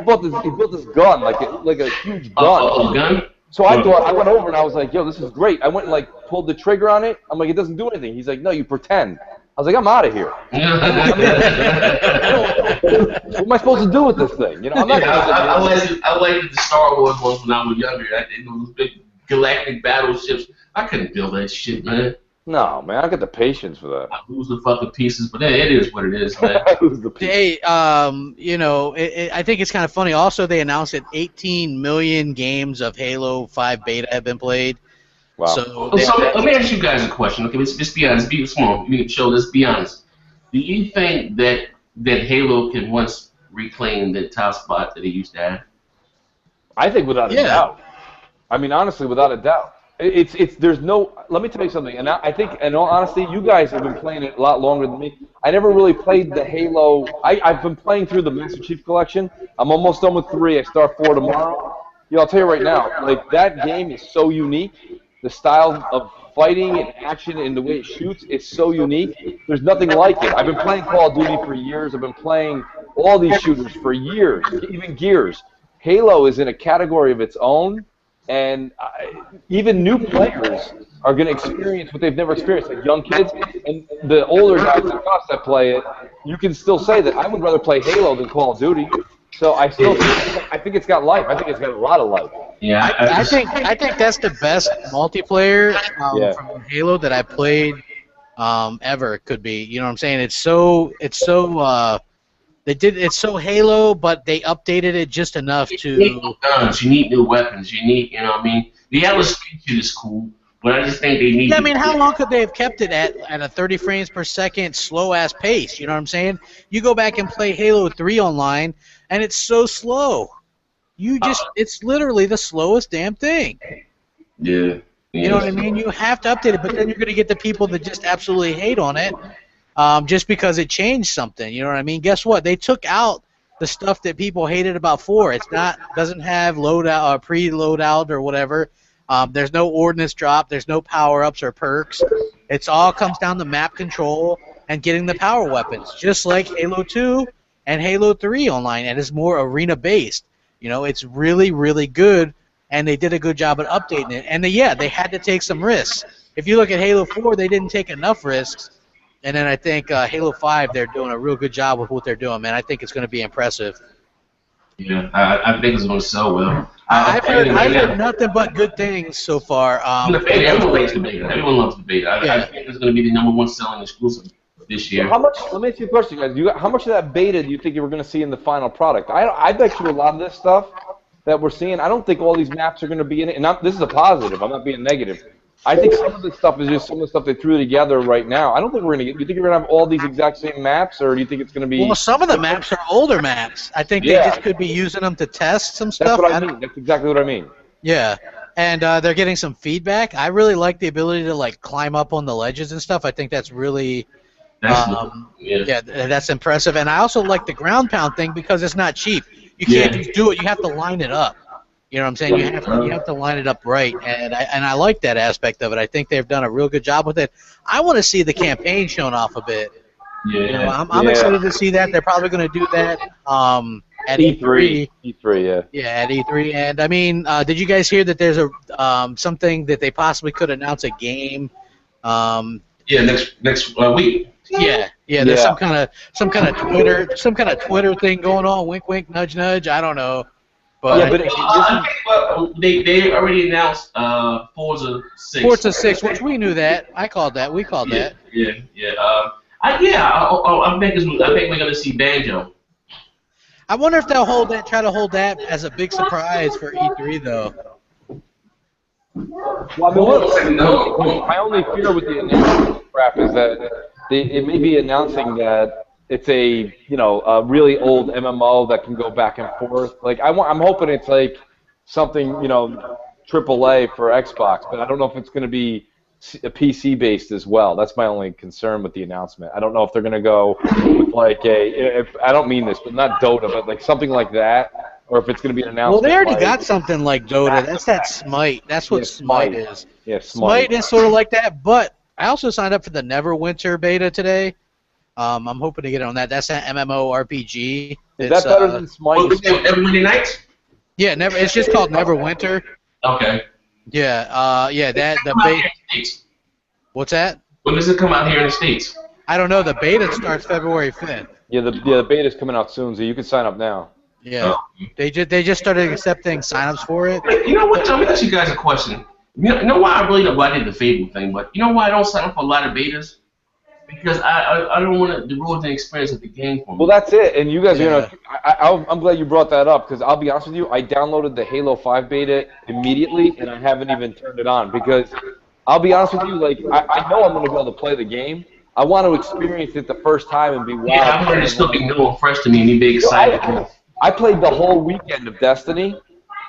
built this gun, like a huge gun. A gun? So I went over and I was like, yo, this is great. I went and like pulled the trigger on it. I'm like, it doesn't do anything. He's like, no, you pretend. I was like, I'm out of here. What am I supposed to do with this thing? I'm not. I liked the Star Wars ones when I was younger. Those big galactic battleships. I couldn't build that shit, man. No, man, I got the patience for that. I lose the fucking pieces, but it is what it is, man. Hey, I think it's kind of funny. Also, they announced that 18 million games of Halo 5 beta have been played. Wow. So let me ask you guys a question. Okay, let's just be honest. Be small. You can show. Let's be honest. Do you think that Halo can once reclaim the top spot that it used to have? I think without a doubt. I mean, honestly, without a doubt. There's no. Let me tell you something, and I think, in all honesty, you guys have been playing it a lot longer than me. I never really played the Halo. I've been playing through the Master Chief Collection. I'm almost done with 3. I start 4 tomorrow. I'll tell you right now, like that game is so unique. The style of fighting and action and the way it shoots is so unique. There's nothing like it. I've been playing Call of Duty for years. I've been playing all these shooters for years, even Gears. Halo is in a category of its own. And even new players are going to experience what they've never experienced, like young kids. And the older guys like us that play it, you can still say that I would rather play Halo than Call of Duty. So I think it's got life. I think it's got a lot of life. Yeah, I think that's the best multiplayer from Halo that I played ever. Could be. You know what I'm saying? It's so Halo, but they updated it just enough to. You need new guns. You need new weapons. You need, what I mean? The Alice shit is cool, but I just think they need. Yeah, I mean, how long could they have kept it at a 30 frames per second, slow ass pace? You know what I'm saying? You go back and play Halo 3 online, and it's so slow. It's literally the slowest damn thing. Yeah. You know what I mean? You have to update it, but then you're going to get the people that just absolutely hate on it. Just because it changed something, you know what I mean? Guess what? They took out the stuff that people hated about 4. Doesn't have loadout or pre-loadout or whatever. There's no ordnance drop. There's no power-ups or perks. It's all comes down to map control and getting the power weapons, just like Halo 2 and Halo 3 online, and it's more arena-based. It's really, really good, and they did a good job at updating it. And they had to take some risks. If you look at Halo 4, they didn't take enough risks. And then I think Halo 5, they're doing a real good job with what they're doing, man. I think it's going to be impressive. Yeah, I think it's going to sell well. I've heard nothing but good things so far. Everyone likes the beta. Everyone loves the beta. I think it's going to be the #1 selling exclusive this year. Let me ask you a question, guys. How much of that beta do you think you were going to see in the final product? I bet you a lot of this stuff that we're seeing, I don't think all these maps are going to be in it. And this is a positive. I'm not being negative. I think some of the stuff is just some of the stuff they threw together right now. I don't think we're gonna get. Do you think we're gonna have all these exact same maps, or do you think it's gonna be? Well, some of the maps are older maps. I think they Yeah. just could be using them to test some That's stuff. what I mean. That's exactly what I mean. Yeah, and they're getting some feedback. I really like the ability to like climb up on the ledges and stuff. I think that's really, that's impressive. And I also like the ground pound thing because it's not cheap. You can't just do it. You have to line it up. You know what I'm saying? You have to line it up right, and I like that aspect of it. I think they've done a real good job with it. I want to see the campaign shown off a bit. Yeah. You know, I'm excited to see that. They're probably going to do that at E3. E3, yeah. Yeah, at E3. And I mean, did you guys hear that there's a something that they possibly could announce a game? Next week. Yeah. There's some kind of Twitter thing going on. Wink, wink, nudge, nudge. I don't know. But they already announced Forza 6. Forza 6, which we knew that. I called that. We called that. Yeah. I think we're gonna see Banjo. I wonder if they'll try to hold that as a big surprise for E3 though. Well, I mean, my only fear with the announcement crap is that it may be announcing that it's a really old MMO that can go back and forth. Like I'm hoping it's like something AAA for Xbox, but I don't know if it's going to be a PC based as well. That's my only concern with the announcement. I don't know if they're going to go with like I don't mean this, but not Dota, but like something like that, or if it's going to be an announcement. Well, they already got something like Dota. That's that Smite. That's what Smite is. Yeah, Smite is sort of like that, but I also signed up for the Neverwinter beta today. I'm hoping to get on that. That's an MMORPG. Is that better than Smite? Every Monday night? Yeah, it's just called Neverwinter. Okay. Yeah, the beta. What's that? When does it come out here in the States? I don't know. The beta starts February 5th. Yeah, the beta's coming out soon, so you can sign up now. Yeah, they just started accepting signups for it. You know what? Let me ask you guys a question. You know why I really know why I did the Fable thing, but you know why I don't sign up for a lot of betas? Because I don't want to ruin the experience of the game for me. Well, that's it. And you guys, I'm glad you brought that up because I'll be honest with you, I downloaded the Halo 5 beta immediately, and I haven't even turned it on because I'll be honest with you, like I know I'm going to be able to play the game. I want to experience it the first time and be wild. Yeah, I've heard it still be new and fresh to me, and you'd be excited. I played the whole weekend of Destiny,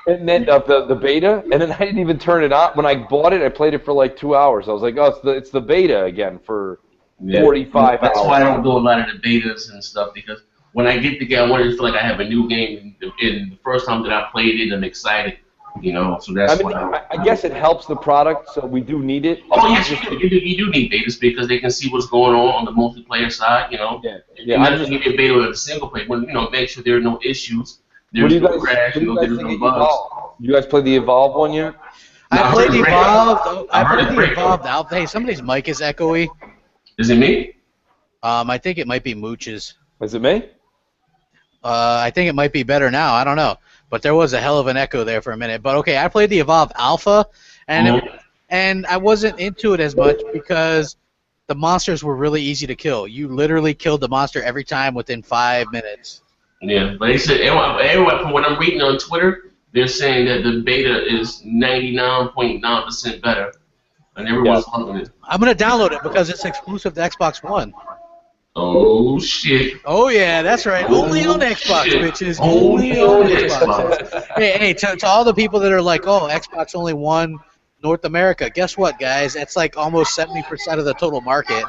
and then of the beta, and then I didn't even turn it on. When I bought it, I played it for like 2 hours. I was like, oh, it's the beta again for 45 That's hours. why I don't do a lot of the betas and stuff, because when I get the game, I want to feel like I have a new game, and the first time that I played it, I'm excited, so that's why. I guess it helps the product, so we do need it. Oh, yes, you do need betas because they can see what's going on the multiplayer side, Yeah, not just give you a beta with a single player, but, make sure there are no issues, there's no crash, there's no bugs. You guys played the Evolve one yet? I played the Evolved. I played the Evolved Alpha. Hey, somebody's mic is echoey. Is it me? I think it might be Mooch's. Is it me? I think it might be better now. I don't know. But there was a hell of an echo there for a minute. But okay, I played the Evolve Alpha, and I wasn't into it as much because the monsters were really easy to kill. You literally killed the monster every time within 5 minutes. Yeah, but they said everyone from what I'm reading on Twitter, they're saying that the beta is 99.9% better, and everyone's loving it. I'm gonna download it because it's exclusive to Xbox One. Oh shit! Oh yeah, that's right. Only on Xbox, bitches. Only on Xbox. Hey, to all the people that are like, oh, Xbox only won North America. Guess what, guys? That's like almost 70% of the total market.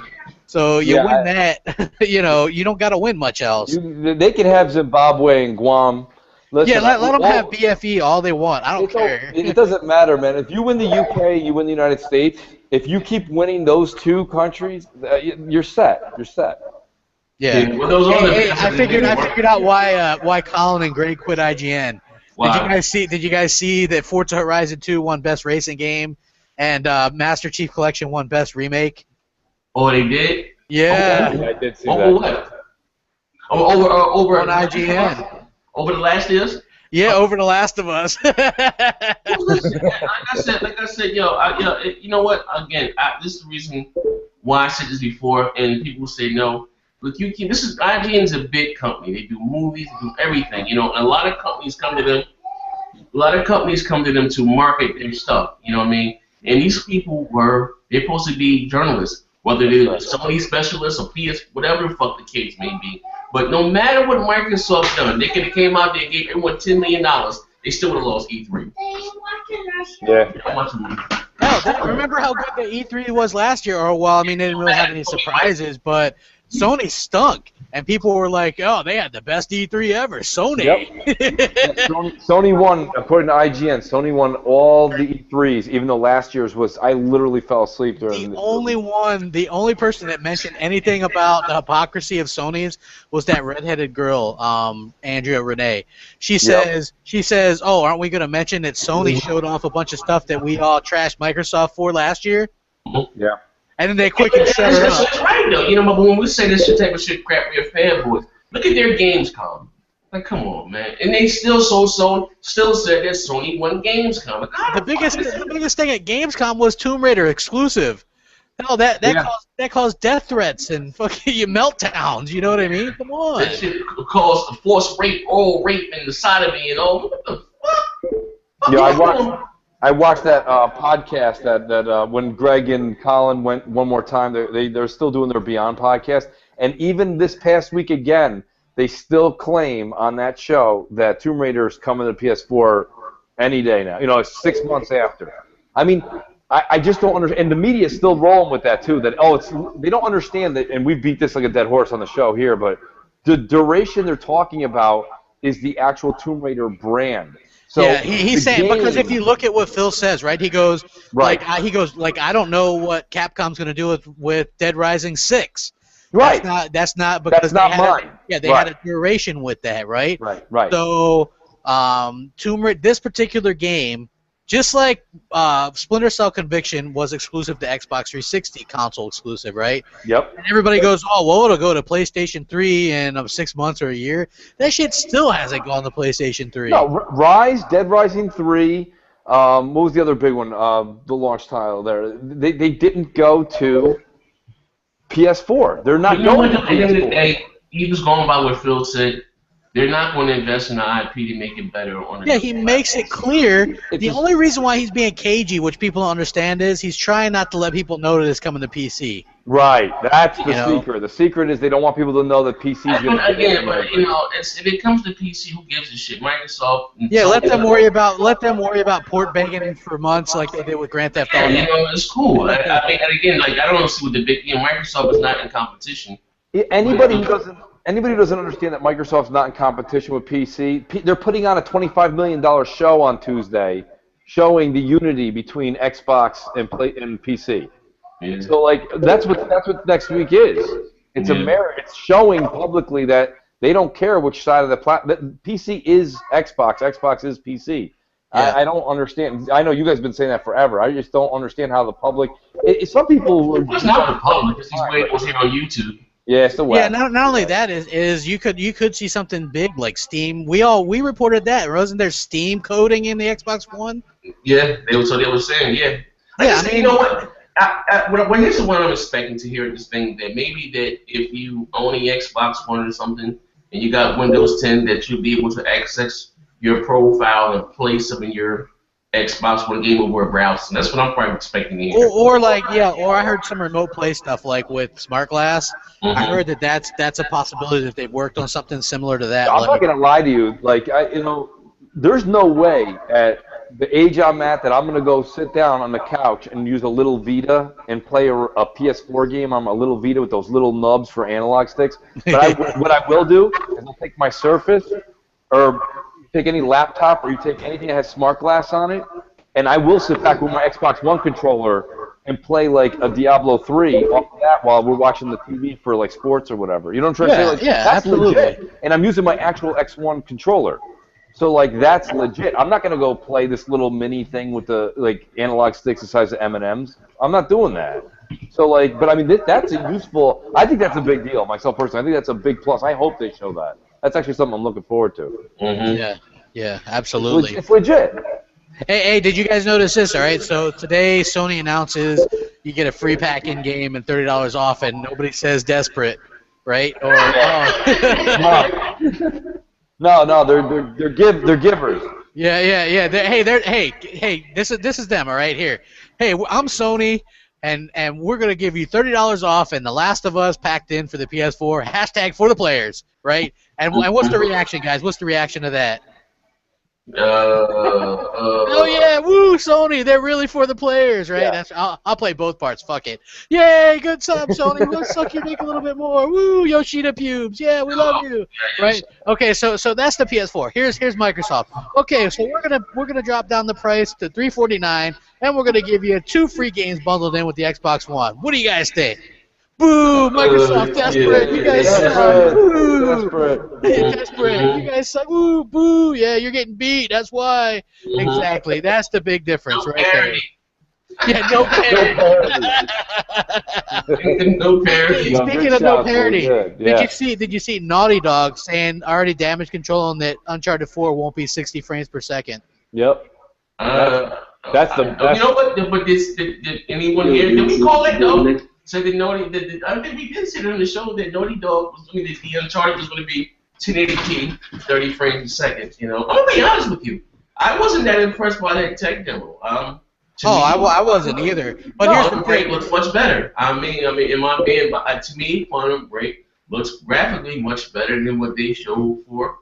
So you win that, you don't got to win much else. They can have Zimbabwe and Guam. Listen, let them have BFE all they want. I don't care. It doesn't matter, man. If you win the UK, you win the United States. If you keep winning those two countries, you're set. You're set. Yeah. Hey, I figured out why Colin and Greg quit IGN. Wow. Did you guys see that Forza Horizon 2 won Best Racing Game and Master Chief Collection won Best Remake? Oh, they did? Yeah. I did see over that. What? Over on IGN. Over The Last of Us? Yeah, over The Last of Us. Like I said, you know what? Again, this is the reason why I said this before, and people say no. Look, IGN is a big company. They do movies, they do everything, and a lot of companies come to them. A lot of companies come to them to market their stuff. You know what I mean? And these people they're supposed to be journalists, whether they're Sony specialists or PS, whatever the fuck the case may be. But no matter what Microsoft done, they could have came out there and gave everyone $10 million. They still would have lost E3. Yeah. Hell, remember how good the E3 was last year? Or, well, I mean, they didn't really have any surprises, but Sony stunk. And people were like, oh, they had the best E3 ever. Sony. Yep. Sony won, according to IGN, Sony won all the E3s, even though last year's was, I literally fell asleep during the only person that mentioned anything about the hypocrisy of Sony's was that redheaded girl, Andrea Renee. She says, oh, aren't we going to mention that Sony showed off a bunch of stuff that we all trashed Microsoft for last year? Yeah. And then they quickly shut her up. That's right, though. You know, but when we say this type of shit, crap, we're fanboys. Look at their Gamescom. Like, come on, man. And they still still said that Sony won Gamescom. Like, the biggest thing at Gamescom was Tomb Raider exclusive. Hell, that caused death threats and fucking meltdowns. You know what I mean? Come on. That shit caused forced rape, oral rape, and the sodomy and all. What the fuck? Yeah, I watched that podcast that when Greg and Colin went one more time. They're still doing their Beyond podcast, and even this past week again, they still claim on that show that Tomb Raider is coming to PS4 any day now. You know, it's 6 months after. I mean, I just don't understand, and the media is still rolling with that too. That they don't understand that, and we beat this like a dead horse on the show here, but the duration they're talking about is the actual Tomb Raider brand. So yeah, he's saying because if you look at what Phil says, right? He goes I don't know what Capcom's going to do with Dead Rising 6. Right. That's not because that's not mine. They had a duration with that, right? Right. So Tomb Raider, this particular game, just like Splinter Cell Conviction was exclusive to Xbox 360 console exclusive, right? Yep. And everybody goes, oh, well, it'll go to PlayStation 3 in 6 months or a year. That shit still hasn't gone to PlayStation 3. No, Dead Rising 3, what was the other big one, the launch title there? They didn't go to PS4. They're not going to PS4. At the end of the day, he was going by what Phil said. They're not going to invest in the IP to make it better. He makes it clear. The only reason why he's being cagey, which people don't understand, is he's trying not to let people know that it's coming to PC. Right. That's the secret. The secret is they don't want people to know that PC is going to again, but if it comes to PC, who gives a shit? Microsoft. Yeah, let them worry about port banging for months like they did with Grand Theft Auto. It's cool. I mean, and again, I don't see what the big. Microsoft is not in competition. Anybody who doesn't understand that Microsoft's not in competition with PC, they're putting on a $25 million show on Tuesday showing the unity between Xbox and PC. Yeah. So that's what next week is. It's it's showing publicly that they don't care which side of the platform. PC is Xbox. Xbox is PC. Yeah. I don't understand. I know you guys have been saying that forever. I just don't understand how the public. Some people. It's not the public. It's these waivers here on YouTube. Yeah, it's the web. Yeah, not only that is you could see something big like Steam. We reported that. Wasn't there Steam coding in the Xbox One? Yeah, they were saying, yeah. I mean, you know what? Here's what I'm expecting to hear this thing, that maybe that if you own a Xbox One or something and you got Windows 10, that you'll be able to access your profile and play some of your Xbox One game over a browser. And that's what I'm probably expecting to hear. Or I heard some remote play stuff like with Smart Glass. Mm-hmm. I heard that's a possibility that they've worked on something similar to that. I'm not gonna lie to you. There's no way at the age I'm at that I'm gonna go sit down on the couch and use a little Vita and play a PS4 game on a little Vita with those little nubs for analog sticks. But what I will do is I'll take my Surface or take any laptop or you take anything that has Smart Glass on it, and I will sit back with my Xbox One controller and play like a Diablo 3 off of that while we're watching the TV for like sports or whatever. You know what I'm trying to say? Yeah, that's absolutely. Legit. And I'm using my actual X1 controller. So that's legit. I'm not gonna go play this little mini thing with the analog sticks the size of M&Ms. I'm not doing that. So but I mean that's a useful. I think that's a big deal. Myself personally, I think that's a big plus. I hope they show that. That's actually something I'm looking forward to. Mm-hmm. Yeah, absolutely. It's legit. Hey, did you guys notice this? All right, so today Sony announces you get a free pack in game and $30 off, and nobody says desperate, right? Or No, they're givers. Yeah. Hey. This is them. All right, here. Hey, I'm Sony, and we're gonna give you $30 off and The Last of Us packed in for the PS4. Hashtag for the players, right? And what's the reaction, guys? What's the reaction to that? Oh yeah, woo, Sony, they're really for the players, right? Yeah. I'll play both parts. Fuck it. Yay, good job, Sony. Let's suck your dick a little bit more. Woo, Yoshida pubes. Yeah, we love you. Right? Okay, so that's the PS4. Here's Microsoft. Okay, so we're gonna drop down the price to $349, and we're gonna give you 2 free games bundled in with the Xbox One. What do you guys think? Boo! Microsoft desperate. You guys suck. Woo! Desperate. You guys suck. Woo! Boo! Yeah, you're getting beat. That's why. Exactly. That's the big difference, right there. Yeah, no parody. No parody. Speaking of no parody, Yeah. did you see Naughty Dog saying already damage control and that Uncharted 4 won't be 60 frames per second? Yep. That's the best. You know what? But did anyone here? Did we call it though? So the I think we did say it on the show that Naughty Dog was going to be, the Uncharted was going to be 1080p, 30 frames a second. You know, I'm gonna be honest with you. I wasn't that impressed by that tech demo. I wasn't either. But here's the Break thing. looks much better. I mean, in my opinion, to me, Quantum Break looks graphically much better than what they showed for,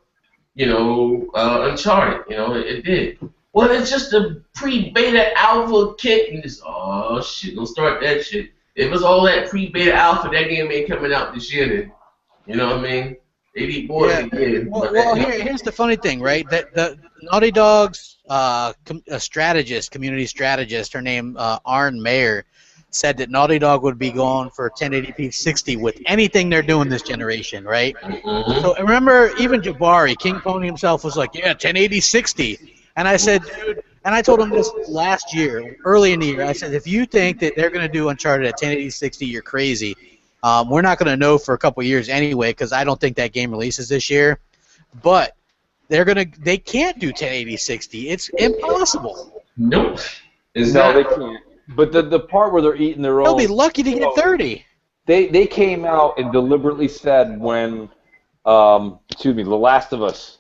Uncharted. It did. Well, it's just a pre-beta alpha kit, and oh shit, don't start that shit. If it was all that pre-beta alpha, that game ain't coming out this year then. You know what I mean? They need more than a year. Well, here's the funny thing, right? That the Naughty Dog's community strategist, her name Arn Mayer, said that Naughty Dog would be going for 1080p 60 with anything they're doing this generation, right? Mm-hmm. So remember, even Jabari, King Pony himself, was like, yeah, 1080 60. And I said, dude, and I told him this last year, early in the year, I said, if you think that they're going to do Uncharted at 1080 60, you're crazy. We're not going to know for a couple years anyway, because I don't think that game releases this year. But they can't do 1080 60. It's impossible. Nope. They can't. But the part where they're eating their own. They'll be lucky to get 30. They came out and deliberately said when, The Last of Us.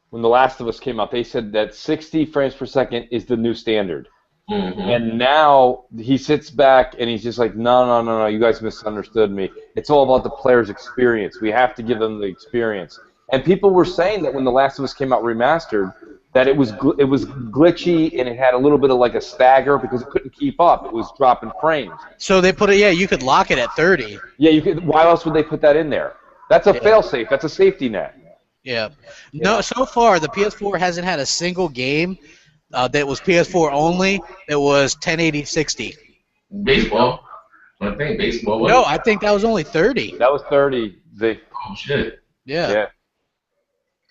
When The Last of Us came out, they said that 60 frames per second is the new standard. Mm-hmm. And now he sits back and he's just like, no, you guys misunderstood me. It's all about the player's experience. We have to give them the experience. And people were saying that when The Last of Us came out remastered, that it was glitchy and it had a little bit of like a stagger because it couldn't keep up. It was dropping frames. So they put it, yeah, you could lock it at 30. Yeah, you could. Why else would they put that in there? That's a fail-safe. That's a safety net. Yeah. No, so far the PS4 hasn't had a single game that was PS4 only that was 1080 60. Baseball. I think baseball was. No, I think that was only 30. That was 30. Oh, shit. Yeah.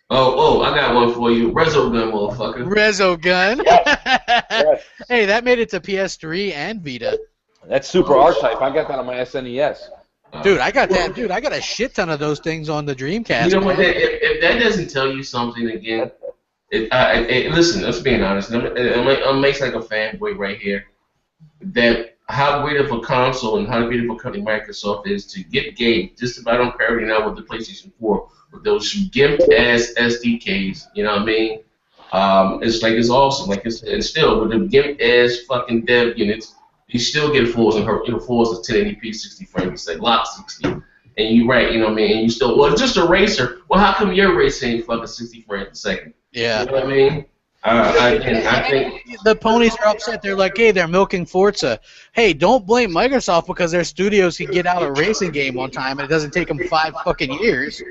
Oh, I got one for you. Rezo gun, motherfucker. Rezo gun. Yes. Hey, that made it to PS3 and Vita. That's Super R-Type. I got that on my SNES. Dude, I got that. Dude, I got a shit ton of those things on the Dreamcast. You know what? If that doesn't tell you something again, listen. Let's be honest. I'm making like a fanboy right here. That how great of a console and how great of a company Microsoft is to get games just about on parity now with the PlayStation 4 with those gimped ass SDKs. You know what I mean? It's awesome. And still with the gimped ass fucking dev units. You still get falls of 1080p 60 frames per second, lock 60. And you're right, you know what I mean? And you still, it's just a racer. Well, how come your race ain't fucking 60 frames per second? Yeah. You know what I mean? I think the ponies are upset. They're like, hey, they're milking Forza. Hey, don't blame Microsoft because their studios can get out a racing game on time and it doesn't take them 5 fucking years.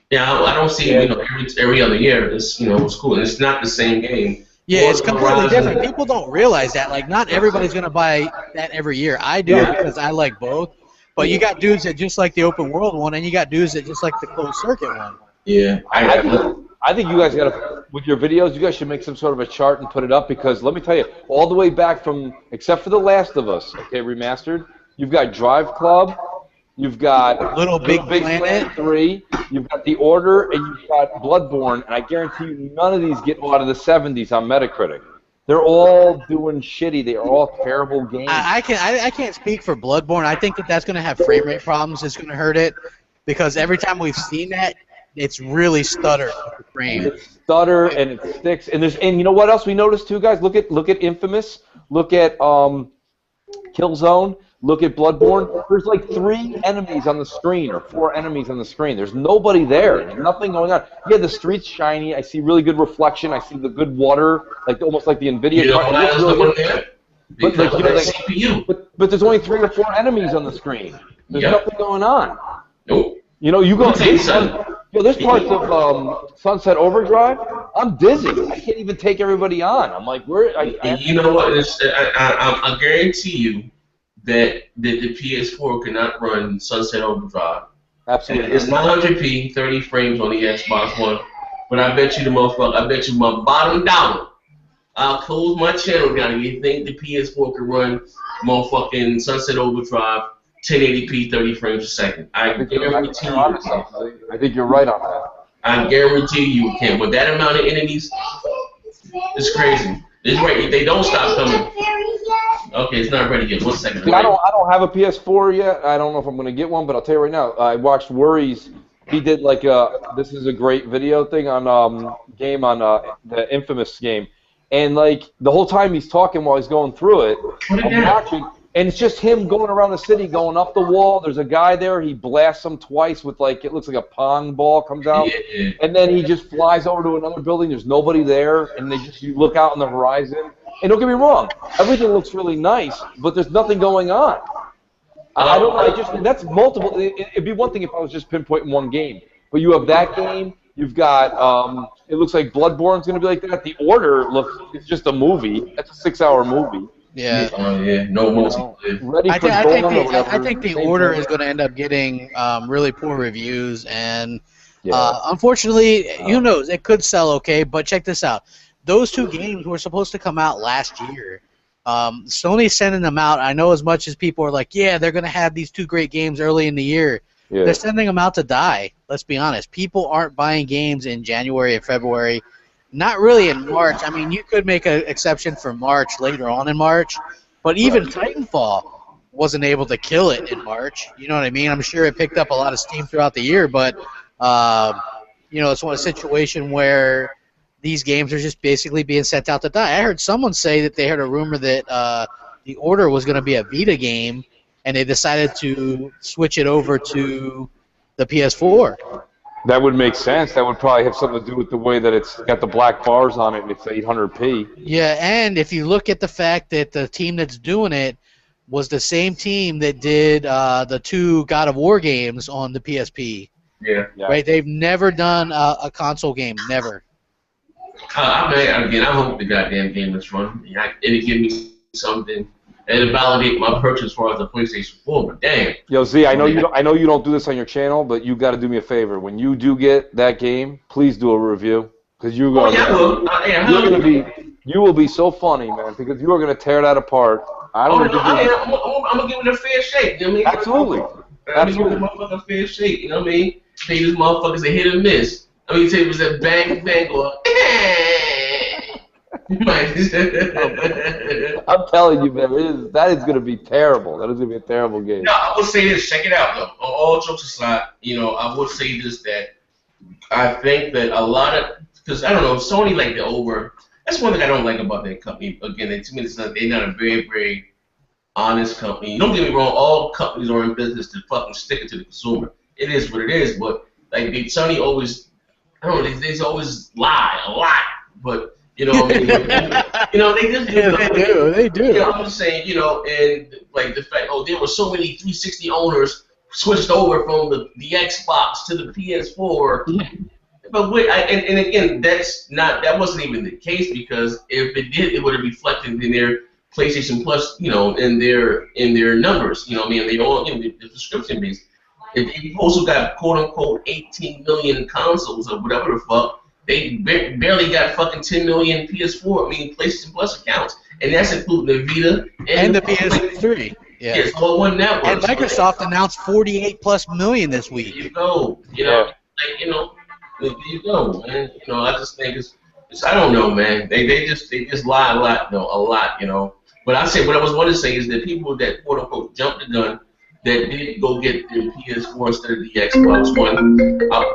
Yeah, I don't see, every other year. It's cool. And it's not the same game. Yeah, it's completely different. People don't realize that. Like, not everybody's going to buy that every year. I do because I like both. But you got dudes that just like the open world one, and you got dudes that just like the closed circuit one. Yeah. I think you guys got to, with your videos, you guys should make some sort of a chart and put it up because let me tell you, all the way back from, except for The Last of Us, remastered, you've got Drive Club, you've got Little Big Planet 3, you've got The Order, and you've got Bloodborne, and I guarantee you none of these get out of the 70s on Metacritic. They're all doing shitty. They are all terrible games. I can't speak for Bloodborne. I think that's going to have frame rate problems. It's going to hurt it because every time we've seen that, it's really stuttered with the frame. It stutter and it sticks. And you know what else we noticed too, guys? Look at Infamous. Look at Killzone. Look at Bloodborne. There's like 3 enemies on the screen or 4 enemies on the screen. There's nobody there. There's nothing going on. Yeah, the street's shiny. I see really good reflection. I see the good water, like almost like the NVIDIA. You know why I was looking there? But like, CPU. But there's only 3 or 4 enemies on the screen. There's nothing going on. Nope. You know, you go. Yo, there's parts of Sunset Overdrive. I'm dizzy. I can't even take everybody on. I'm like, where? You know what? I guarantee you that the PS4 cannot run Sunset Overdrive. Absolutely. It's 900p, 30 frames on the Xbox One. But I bet you my bottom dollar, I'll close my channel down if you think the PS4 can run motherfucking Sunset Overdrive 1080p, 30 frames a second. I guarantee you. I think you're right on that. I guarantee you can. With that amount of enemies, it's crazy. It's right. They don't stop coming. Okay, it's not ready yet. 1 second. See, I don't have a PS4 yet. I don't know if I'm gonna get one, but I'll tell you right now. I watched Worries. He did like this is a great video thing on the Infamous game, and like the whole time he's talking while he's going through it, I'm watching. And it's just him going around the city, going up the wall. There's a guy there. He blasts him twice with, like, it looks like a pong ball comes out. Yeah. And then he just flies over to another building. There's nobody there. And you look out on the horizon. And don't get me wrong, everything looks really nice, but there's nothing going on. I don't know. That's multiple. It'd be one thing if I was just pinpointing one game. But you have that game. You've got, it looks like Bloodborne's going to be like that. The Order it's just a movie. That's a 6-hour movie. Yeah. No more. I think the Order is going to end up getting really poor reviews, and unfortunately, who knows? It could sell okay, but check this out. Those 2 games were supposed to come out last year. Sony's sending them out. I know as much as people are like, yeah, they're going to have these 2 great games early in the year. Yeah. They're sending them out to die. Let's be honest. People aren't buying games in January and February. Not really in March. I mean, you could make an exception for March later on in March, but even Titanfall wasn't able to kill it in March. You know what I mean? I'm sure it picked up a lot of steam throughout the year, but it's one situation where these games are just basically being sent out to die. I heard someone say that they heard a rumor that the Order was going to be a Vita game, and they decided to switch it over to the PS4. That would make sense. That would probably have something to do with the way that it's got the black bars on it and it's 800p. Yeah, and if you look at the fact that the team that's doing it was the same team that did the 2 God of War games on the PSP. Yeah. Right? They've never done a console game. Never. I hope the goddamn game is run. It'll give me something. It'll validate my purchase as far as the PlayStation 4, but damn. Yo, Z, I know you don't do this on your channel, but you got to do me a favor. When you do get that game, please do a review, because you will be so funny, man, because you are going to tear that apart. I'm gonna give it a fair shake. You know what I mean? Absolutely. I'm gonna give it a motherfucking fair shake. You know what I mean? Say this motherfucker's a hit or miss. I mean, say it was a bang or. I'm telling you, man, that is going to be terrible. That is going to be a terrible game. No, I will say this. Check it out, though. All jokes aside, I will say this, that I think that a lot of, because I don't know, Sony that's one thing I don't like about their company. Again, to me, they're not a very, very honest company. Don't get me wrong, all companies are in business to fucking stick it to the consumer. It is what it is, but like Sony always, I don't know, they always lie a lot, but they just they do. I'm just saying, and like the fact, there were so many 360 owners switched over from the Xbox to the PS4. Yeah. But and again, that wasn't even the case, because if it did, it would have reflected in their PlayStation Plus, in their numbers. You know what I mean? They all, the subscription base. If they also got quote unquote 18 million consoles or whatever the fuck. They barely got fucking 10 million PlayStation Plus accounts, and that's including the Vita and the PS3. Yeah, it's all one network. And Microsoft announced 48+ million this week. There you go. There you go, man. I just think it's I don't know, man. They just lie a lot, a lot. But I say what I was going to say is that people that quote unquote jump the gun that did go get the PS4 instead of the Xbox One.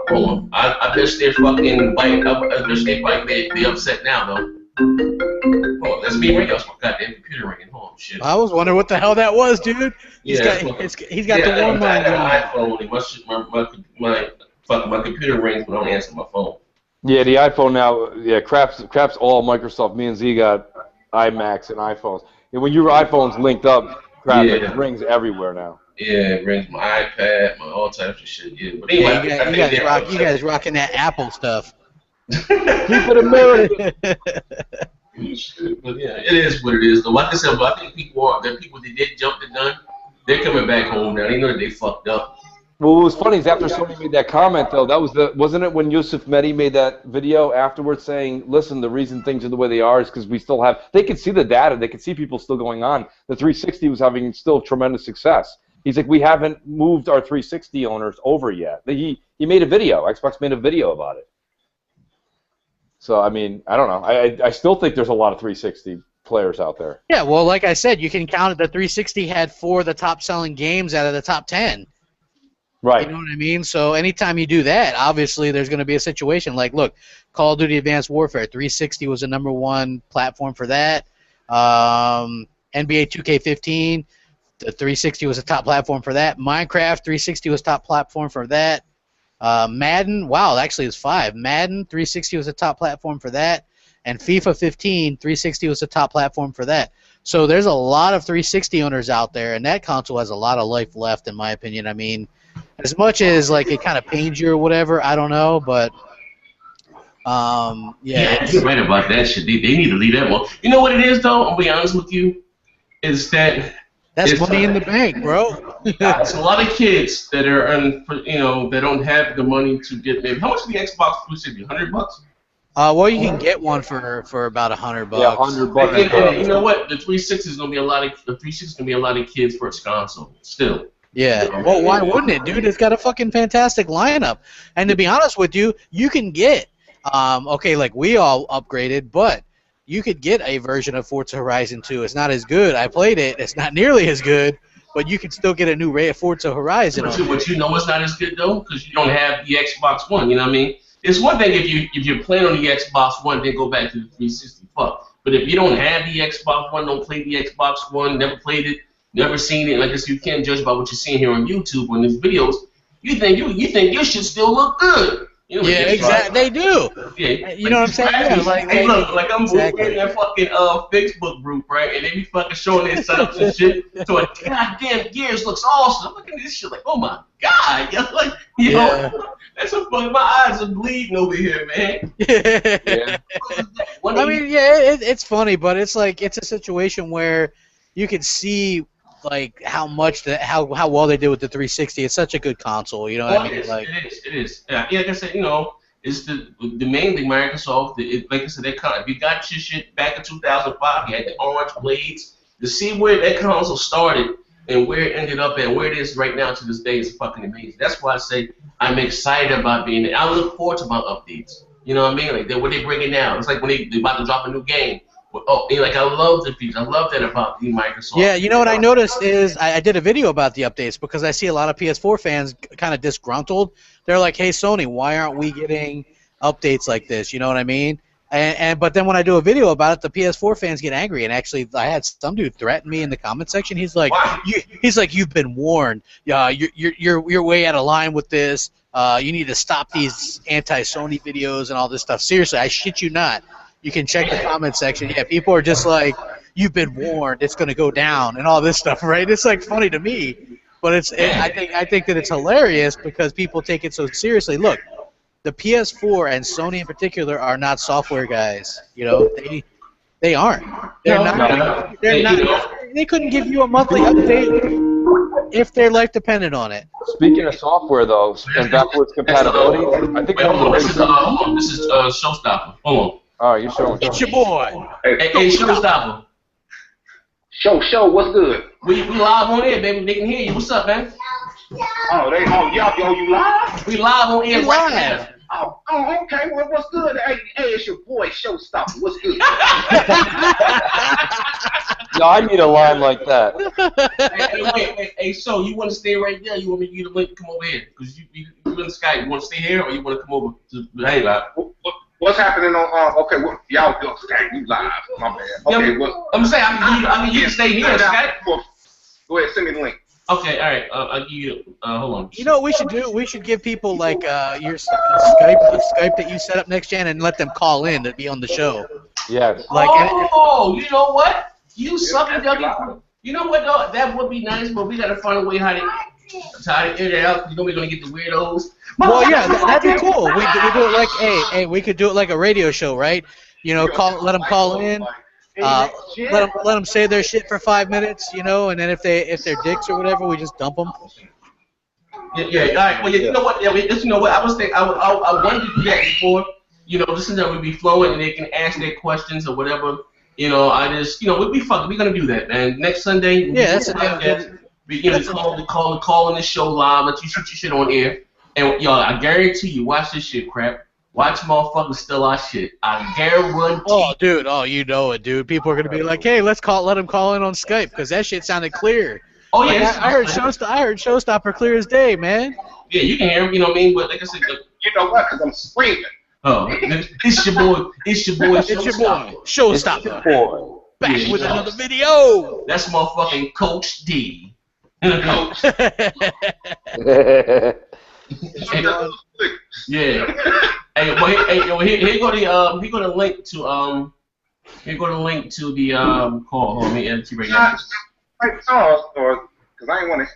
Hold on. I bet they're fucking like. I bet they probably be upset now though. Hold on, that's me ringing. That's my goddamn computer ringing. Hold on, shit. I was wondering what the hell that was, dude. He's got the warm line going. I have an iPhone. My computer rings, but I don't answer my phone. Yeah, the iPhone now. Yeah, crap's all Microsoft. Me and Z got iMacs and iPhones. And when your iPhone's linked up, crap, it rings everywhere now. Yeah, it rings my iPad, my all types of shit. Yeah, but anyway, you guys rocking that Apple stuff. Keep it American. But yeah, it is what it is. Though, like I said, but I think people that did jump the gun, they're coming back home now. They know that they fucked up. Well, what was funny is after Sony made that comment, though, that was wasn't it when Yusuf Mehdi made that video afterwards saying, listen, the reason things are the way they are is because we still have, they could see the data, they could see people still going on. The 360 was having still tremendous success. He's like, we haven't moved our 360 owners over yet. He made a video. Xbox made a video about it. So, I mean, I don't know. I still think there's a lot of 360 players out there. Yeah, well, like I said, you can count it. The 360 had 4 of the top-selling games out of the top 10. Right. You know what I mean? So anytime you do that, obviously there's going to be a situation like, look, Call of Duty Advanced Warfare, 360 was the #1 platform for that. NBA 2K15, the 360 was a top platform for that. Minecraft, 360 was top platform for that. Madden, wow, actually it's 5. Madden, 360 was a top platform for that. And FIFA 15, 360 was a top platform for that. So there's a lot of 360 owners out there, and that console has a lot of life left, in my opinion. I mean, as much as like it kind of pains you or whatever, I don't know, but yeah, you're right about that shit. They need to leave that one. You know what it is though? I'll be honest with you, is that that's money in the bank, bro. It's a lot of kids that are that don't have the money to get maybe how much is the Xbox 360? $100? Well, you can get one for about $100. Yeah, $100. And you know what? The 360 is gonna be a lot of kids' first console. Still. Yeah. Well, why wouldn't it, dude? It's got a fucking fantastic lineup. And to be honest with you, you can get okay, like we all upgraded, but you could get a version of Forza Horizon 2. It's not as good. I played it. It's not nearly as good, but you can still get a new Forza Horizon. But you know it's not as good though, because you don't have the Xbox One. You know what I mean? It's one thing if you're playing on the Xbox One, then go back to the 360. Fuck. But if you don't have the Xbox One, don't play the Xbox One, never played it, never seen it, like I said, you can't judge by what you're seeing here on YouTube on these videos. You think your shit still look good. You know, yeah, exactly. They do. Yeah, you know what I'm saying? Yeah, like look, like I'm in that fucking Facebook group, right? And they be fucking showing their setups and shit. So a goddamn Gears looks awesome. I'm looking at this shit like, oh my god, like you know, that's so funny. My eyes are bleeding over here, man. Yeah. I mean, yeah, it's funny, but it's like it's a situation where you can see like how well they did with the 360. It's such a good console, you know what I mean? It is. Yeah, like I said, you know, it's the main thing. Microsoft, like I said, if you got your shit back in 2005, you had the orange blades. To see where that console started and where it ended up and where it is right now to this day is fucking amazing. That's why I say I'm excited about being there. I look forward to my updates. You know what I mean? Like what they bringing now. It's like when they about to drop a new game. Oh, like I love the features. I love that about the Microsoft. Yeah, you know what I noticed is I did a video about the updates because I see a lot of PS4 fans kind of disgruntled. They're like, "Hey, Sony, why aren't we getting updates like this?" You know what I mean? But then when I do a video about it, the PS4 fans get angry. And actually, I had some dude threaten me in the comment section. He's like, "You've been warned. Yeah, you're way out of line with this. You need to stop these anti-Sony videos and all this stuff. Seriously, I shit you not." You can check the comment section. Yeah, people are just like, "You've been warned. It's going to go down," and all this stuff, right? It's like funny to me, but I think that it's hilarious because people take it so seriously. Look, the PS4 and Sony in particular are not software guys. You know, they aren't. They're not. They couldn't give you a monthly update if their life depended on it. Speaking of software, though, and backwards compatibility, I think this is Showstopper. Hold on. Oh, you're showing. It's your boy. Hey, Showstopper. Show, what's good? We live on air, baby. They can hear you. What's up, man? Yo, you live? We live on air right now. Oh, okay. Well, what's good? Hey, it's your boy Showstopper. What's good? No, I need a line like that. Hey, so you want to stay right there? You want me to give you the link to come over here? Because you in Skype. You want to stay here or you want to come over to hey, like, What's happening on? Okay, y'all do Skype. You live? My bad. Okay, yeah, I'm saying you can stay here. Skype. Go ahead, send me the link. Okay, all right. I'll give you. Hold on. You know what we should do? We should give people like your Skype that you set up next gen and let them call in to be on the show. Yes. Like, you know what? You sucky ducky. You know what though? That would be nice, but we gotta find a way how to edit it out. You know we're gonna get the weirdos. Well, yeah, that'd be cool. We do it like, hey, we could do it like a radio show, right? You know, let them call in. Let them say their shit for 5 minutes, you know, and then if they're dicks or whatever, we just dump them. Yeah. All right. Well, yeah. You know what? Yeah. You know what? I was thinking. I wanted to do that before. You know, this is that would be flowing and they can ask their questions or whatever. You know, we'd be fucking. We're gonna do that, man. Next Sunday. Yeah, that's a damn good. We call in the show live. Let you shoot your shit on air. And y'all, I guarantee you, watch this shit, crap. Watch motherfuckers steal our shit. I guarantee. Oh, dude. Oh, you know it, dude. People are gonna be like, hey, let them call in on Skype because that shit sounded clear. Oh yeah. Like, I heard Showstopper clear as day, man. Yeah, you can hear him. You know what I mean? But like I said, you know what? Because I'm screaming. Oh, it's your boy. It's your boy. Showstopper. Back with another video. That's motherfucking Coach D. Coach. Yeah. Hey, well, here go the link to the call. Hold on, let me edit you right now. Or because I ain't want to.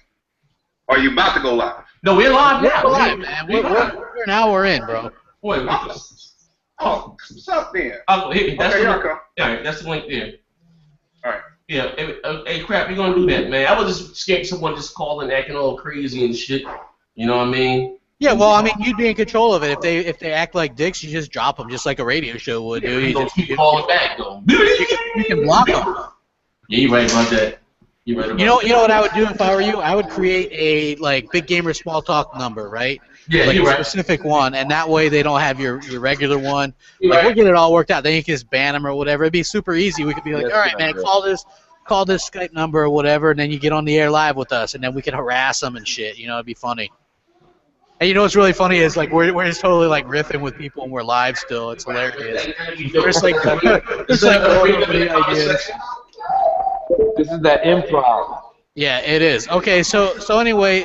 Are you about to go live? No, we're live now. We're live, man. We're an hour in, bro. Wait. Oh, what's up then? That's okay, the link. All right, that's the link there. All right. Yeah. Hey, crap, we're gonna do that, man. I was just scared someone just calling acting all crazy and shit. You know what I mean? Yeah, well, I mean, you'd be in control of it. If they act like dicks, you just drop them, just like a radio show would do. You just keep calling back, though. You can block them. Yeah, you're right about that. You know what I would do if I were you? I would create a like Big Gamer Small Talk number, right? Yeah, like you're a right. specific one, and that way they don't have your regular one. You're Like right. we'll get it all worked out. Then you can just ban them or whatever. It'd be super easy. We could be like, all right, man, call this Skype number or whatever, and then you get on the air live with us, and then we can harass them and shit. You know, it'd be funny. And you know what's really funny is like we're just totally like riffing with people and we're live still. It's hilarious. There's like ideas. This is that improv. Yeah, it is. Okay, so anyway,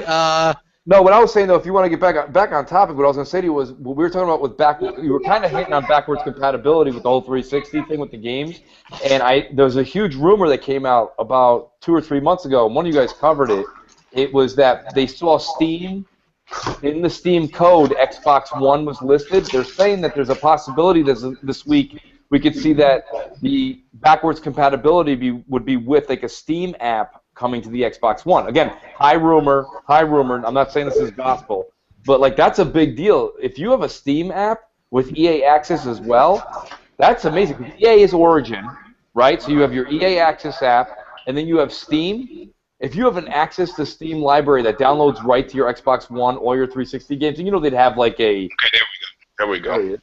No, what I was saying though, if you want to get back on topic, what I was going to say to you was what we were talking about with you were kind of hitting on backwards compatibility with the whole 360 thing with the games, and there was a huge rumor that came out about 2 or 3 months ago, and one of you guys covered it. It was that they saw Steam. In the Steam code, Xbox One was listed. They're saying that there's a possibility this week we could see that the backwards compatibility would be with like a Steam app coming to the Xbox One. Again, high rumor. I'm not saying this is gospel, but like that's a big deal. If you have a Steam app with EA Access as well, that's amazing. EA is Origin, right? So you have your EA Access app, and then you have Steam. If you have an access to Steam library that downloads right to your Xbox One or your 360 games, and you know they'd have like a... Okay, there we go.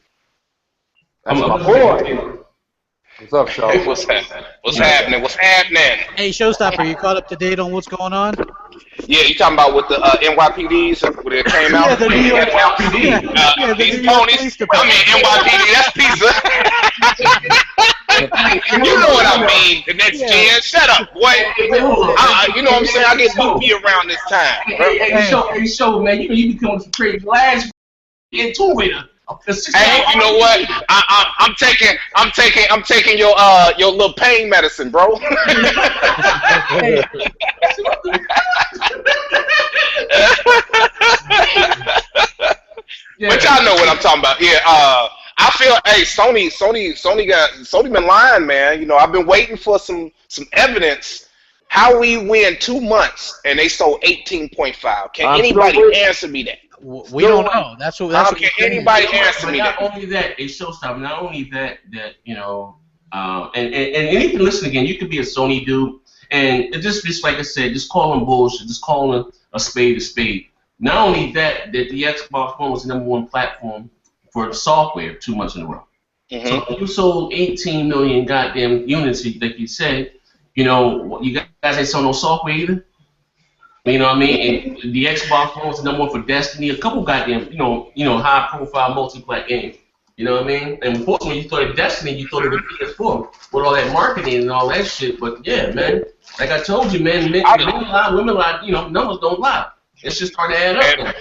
That's my boy. What's up, Shaw? Hey, what's happening? What's happening? hey, Showstopper, you caught up to date on what's going on? Yeah, you talking about with the NYPDs when it came out? Yeah, the New York NYPD. These New York ponies. Police I Department. mean, NYPD, that's pizza. You know what I mean, the next gen. Shut up, boy. You know what I'm saying? I get goofy around this time. Hey, show, man, you become some crazy last in two-wheeler. Hey, you know what? I'm taking your little pain medicine, bro. But y'all know what I'm talking about. Yeah. I feel, hey, Sony been lying, man. You know, I've been waiting for some evidence. How we win 2 months and they sold 18.5? Can anybody answer me that? We don't know. That's what. Can anybody answer me that? Not only that, a showstopper. Not only that you know, and you can listen again. You could be a Sony dude, and it just like I said, just call them bullshit. Just call them a spade a spade. Not only that the Xbox One was the #1 platform for the software 2 months in a row. Mm-hmm. So you sold 18 million goddamn units, like you said. You know, you guys ain't sold no software either. You know what I mean? And the Xbox One was the number one for Destiny, a couple goddamn, high profile multiplayer games. You know what I mean? And unfortunately, you thought of Destiny, you thought of the PS4 with all that marketing and all that shit. But yeah, man, like I told you, men lie, women lie. You know, numbers don't lie. It's just starting to add up. Now.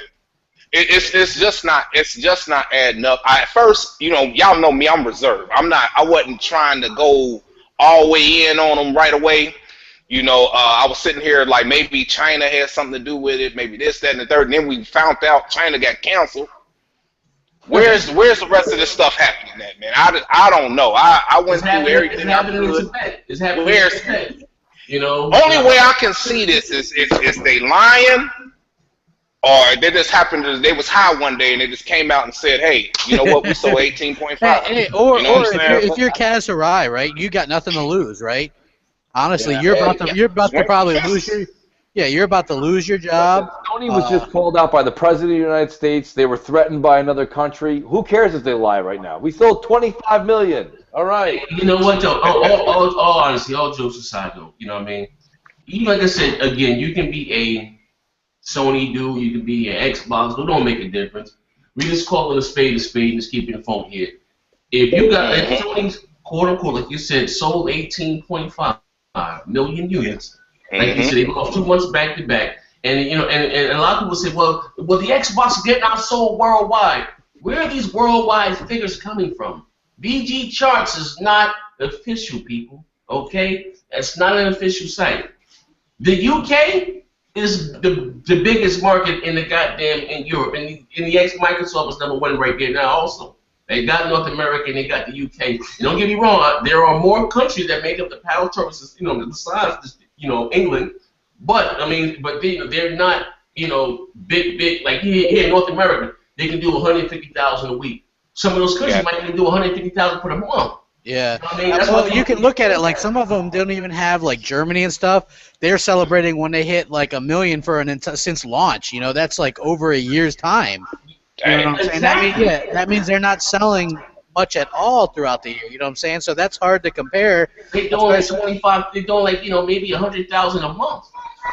It's just not adding up. At first, y'all know me, I'm reserved. I wasn't trying to go all the way in on them right away. I was sitting here like maybe China had something to do with it, maybe this, that, and the third, and then we found out China got canceled. Where's the rest of this stuff happening at, man? I don't know. I went through everything I could. It's happening in Tibet. Only way I can see this is they lying, or they just happened to, they was high one day and they just came out and said, hey, you know what, we sold 18.5. Hey, or if you're Kaz Hirai, right, you got nothing to lose, right? Honestly, you're about to probably lose you're about to lose your job. Sony was just called out by the President of the United States. They were threatened by another country. Who cares if they lie right now? We sold 25 million. All right. You know what, though? All honestly, all jokes aside, though, you know what I mean? Even like I said, again, you can be a Sony dude, you can be an Xbox, it don't make a difference. We just call it a spade and just keep your phone here. If you got Sony's quote-unquote, like you said, sold 18.5 million units. Like you said, they lost 2 months back to back, and and a lot of people say, well, the Xbox is getting outsold worldwide. Where are these worldwide figures coming from? VG Charts is not official, people. Okay, it's not an official site. The UK is the biggest market in the goddamn in Europe, and the Microsoft is number one right there now. Also, they got North America and they got the UK. And don't get me wrong, there are more countries that make up the power services, besides England, but they're not, big like here in North America. They can do 150,000 a week. Some of those countries might even do 150,000 for the month. Yeah. Well, you can look at it like some of them don't even have, like Germany and stuff. They're celebrating when they hit like 1 million since launch. That's like over a year's time. You know what I'm saying? That means they're not selling much at all throughout the year. You know what I'm saying? So that's hard to compare. They're doing like 25. They're doing like maybe 100,000 a month.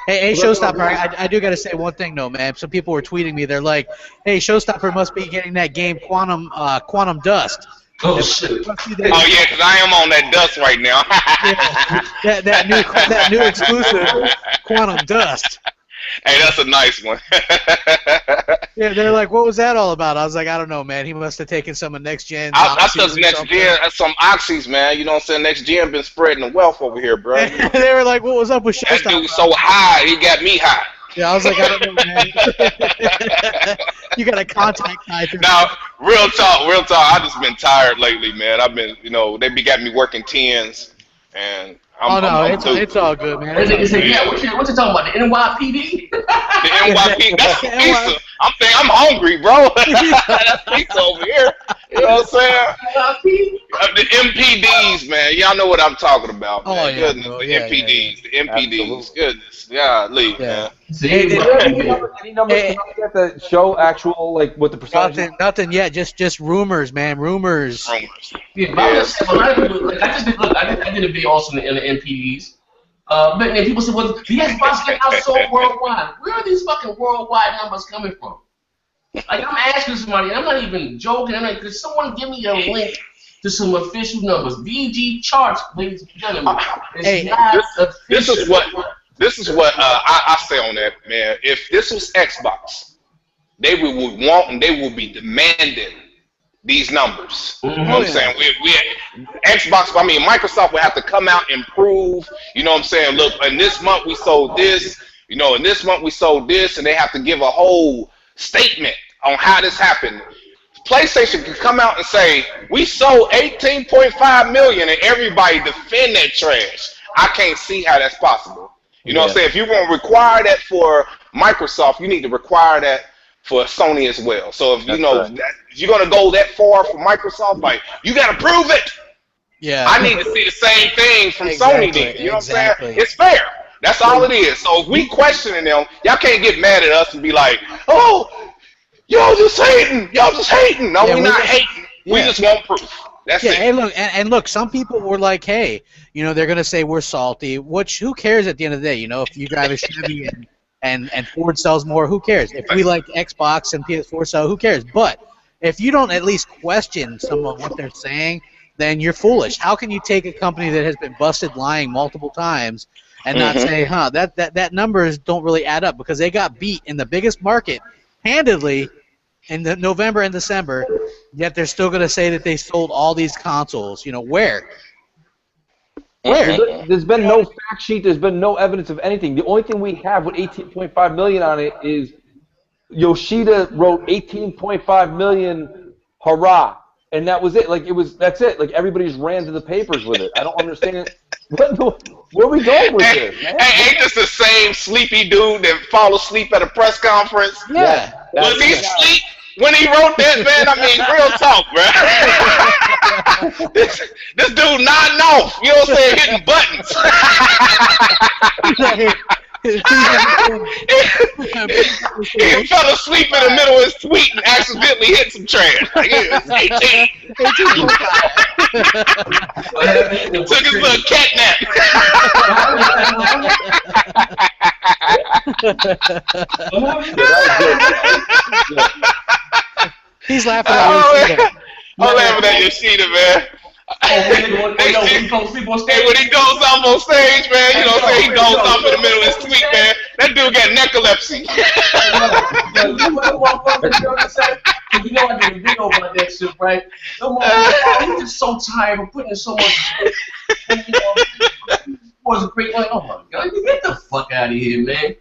Hey, Showstopper, I do got to say one thing though, man. Some people were tweeting me. They're like, "Hey, Showstopper must be getting that game Quantum Dust." Oh shit! Oh yeah, because I am on that dust right now. that new exclusive Quantum Dust. Hey, that's a nice one. Yeah, they're like, what was that all about? I was like, I don't know, man. He must have taken some of next gen. I took next gen, some oxys, man. You know what I'm saying? Next gen been spreading the wealth over here, bro. They were like, what was up with Showstopper? That dude's so high, he got me high. Yeah, I was like, I don't know, man. You got a contact type. Now, real talk. I just been tired lately, man. I've been, they got me working 10s, and it's all good, man. What you talking about? The NYPD? The NYPD. That's pizza. I'm hungry, bro. That's pizza over here. You know what I'm saying? The MPDs, man. Y'all know what I'm talking about, man. Oh, yeah, goodness, bro. the Yeah, MPDs. yeah. The MPDs. Absolutely. Goodness. Golly, man. Any numbers that show actual, like, what the percentage? Nothing yet. Just rumors, man. Rumors. Yeah, but I did a video also in the MPDs. But then people say, well, the Xbox get outsold worldwide. Where are these fucking worldwide numbers coming from? Like, I'm asking somebody, and I'm not even joking. I'm like, could someone give me a link to some official numbers? VG Charts, ladies and gentlemen. This is what I say on that, man. If this was Xbox, they would want and they will be demanding these numbers. You know what I'm saying? Microsoft would have to come out and prove, you know what I'm saying, look, in this month we sold this, in this month we sold this, and they have to give a whole statement on how this happened. PlayStation can come out and say, we sold 18.5 million, and everybody defend that trash. I can't see how that's possible. You know what I'm saying? If you want to require that for Microsoft, you need to require that for Sony as well. So if if you're gonna go that far for Microsoft, like, you gotta prove it. Yeah. I need to see the same thing from Sony then. You know what I'm saying? It's fair. That's all it is. So if we questioning them, y'all can't get mad at us and be like, oh, y'all just hating. No, we're not hating. We just want proof. That's Yeah, it. and look, some people were like, hey, they're gonna say we're salty. Which who cares at the end of the day? If you drive a Chevy and Ford sells more, who cares? If we like Xbox and PS4 sell, who cares? But if you don't at least question some of what they're saying, then you're foolish. How can you take a company that has been busted lying multiple times and not say, that numbers don't really add up, because they got beat in the biggest market handedly in the November and December, yet they're still going to say that they sold all these consoles. Where? Where? There's been no fact sheet. There's been no evidence of anything. The only thing we have with 18.5 million on it is Yoshida wrote 18.5 million, hurrah, and that was it. Like that's it. Like everybody just ran to the papers with it. I don't understand. Where are we going with this, man? Ain't this the same sleepy dude that fall asleep at a press conference? Yeah. Was he asleep when he wrote that, man? I mean, real talk, bro. this dude nodding off, you know what I'm saying, hitting buttons. He fell asleep in the middle of his tweet and accidentally hit some trash. Like, it's 18. Took his little cat nap. He's laughing at Yoshida. I'm laughing at Yoshida, man. Hey, when he goes off on stage, man, you know what I'm saying? He goes off in the middle of his tweet, man. That dude got narcolepsy. You know I did a video about that shit, right? I'm just so tired of putting so much. Was a great like, oh my god, get the fuck out of here, man.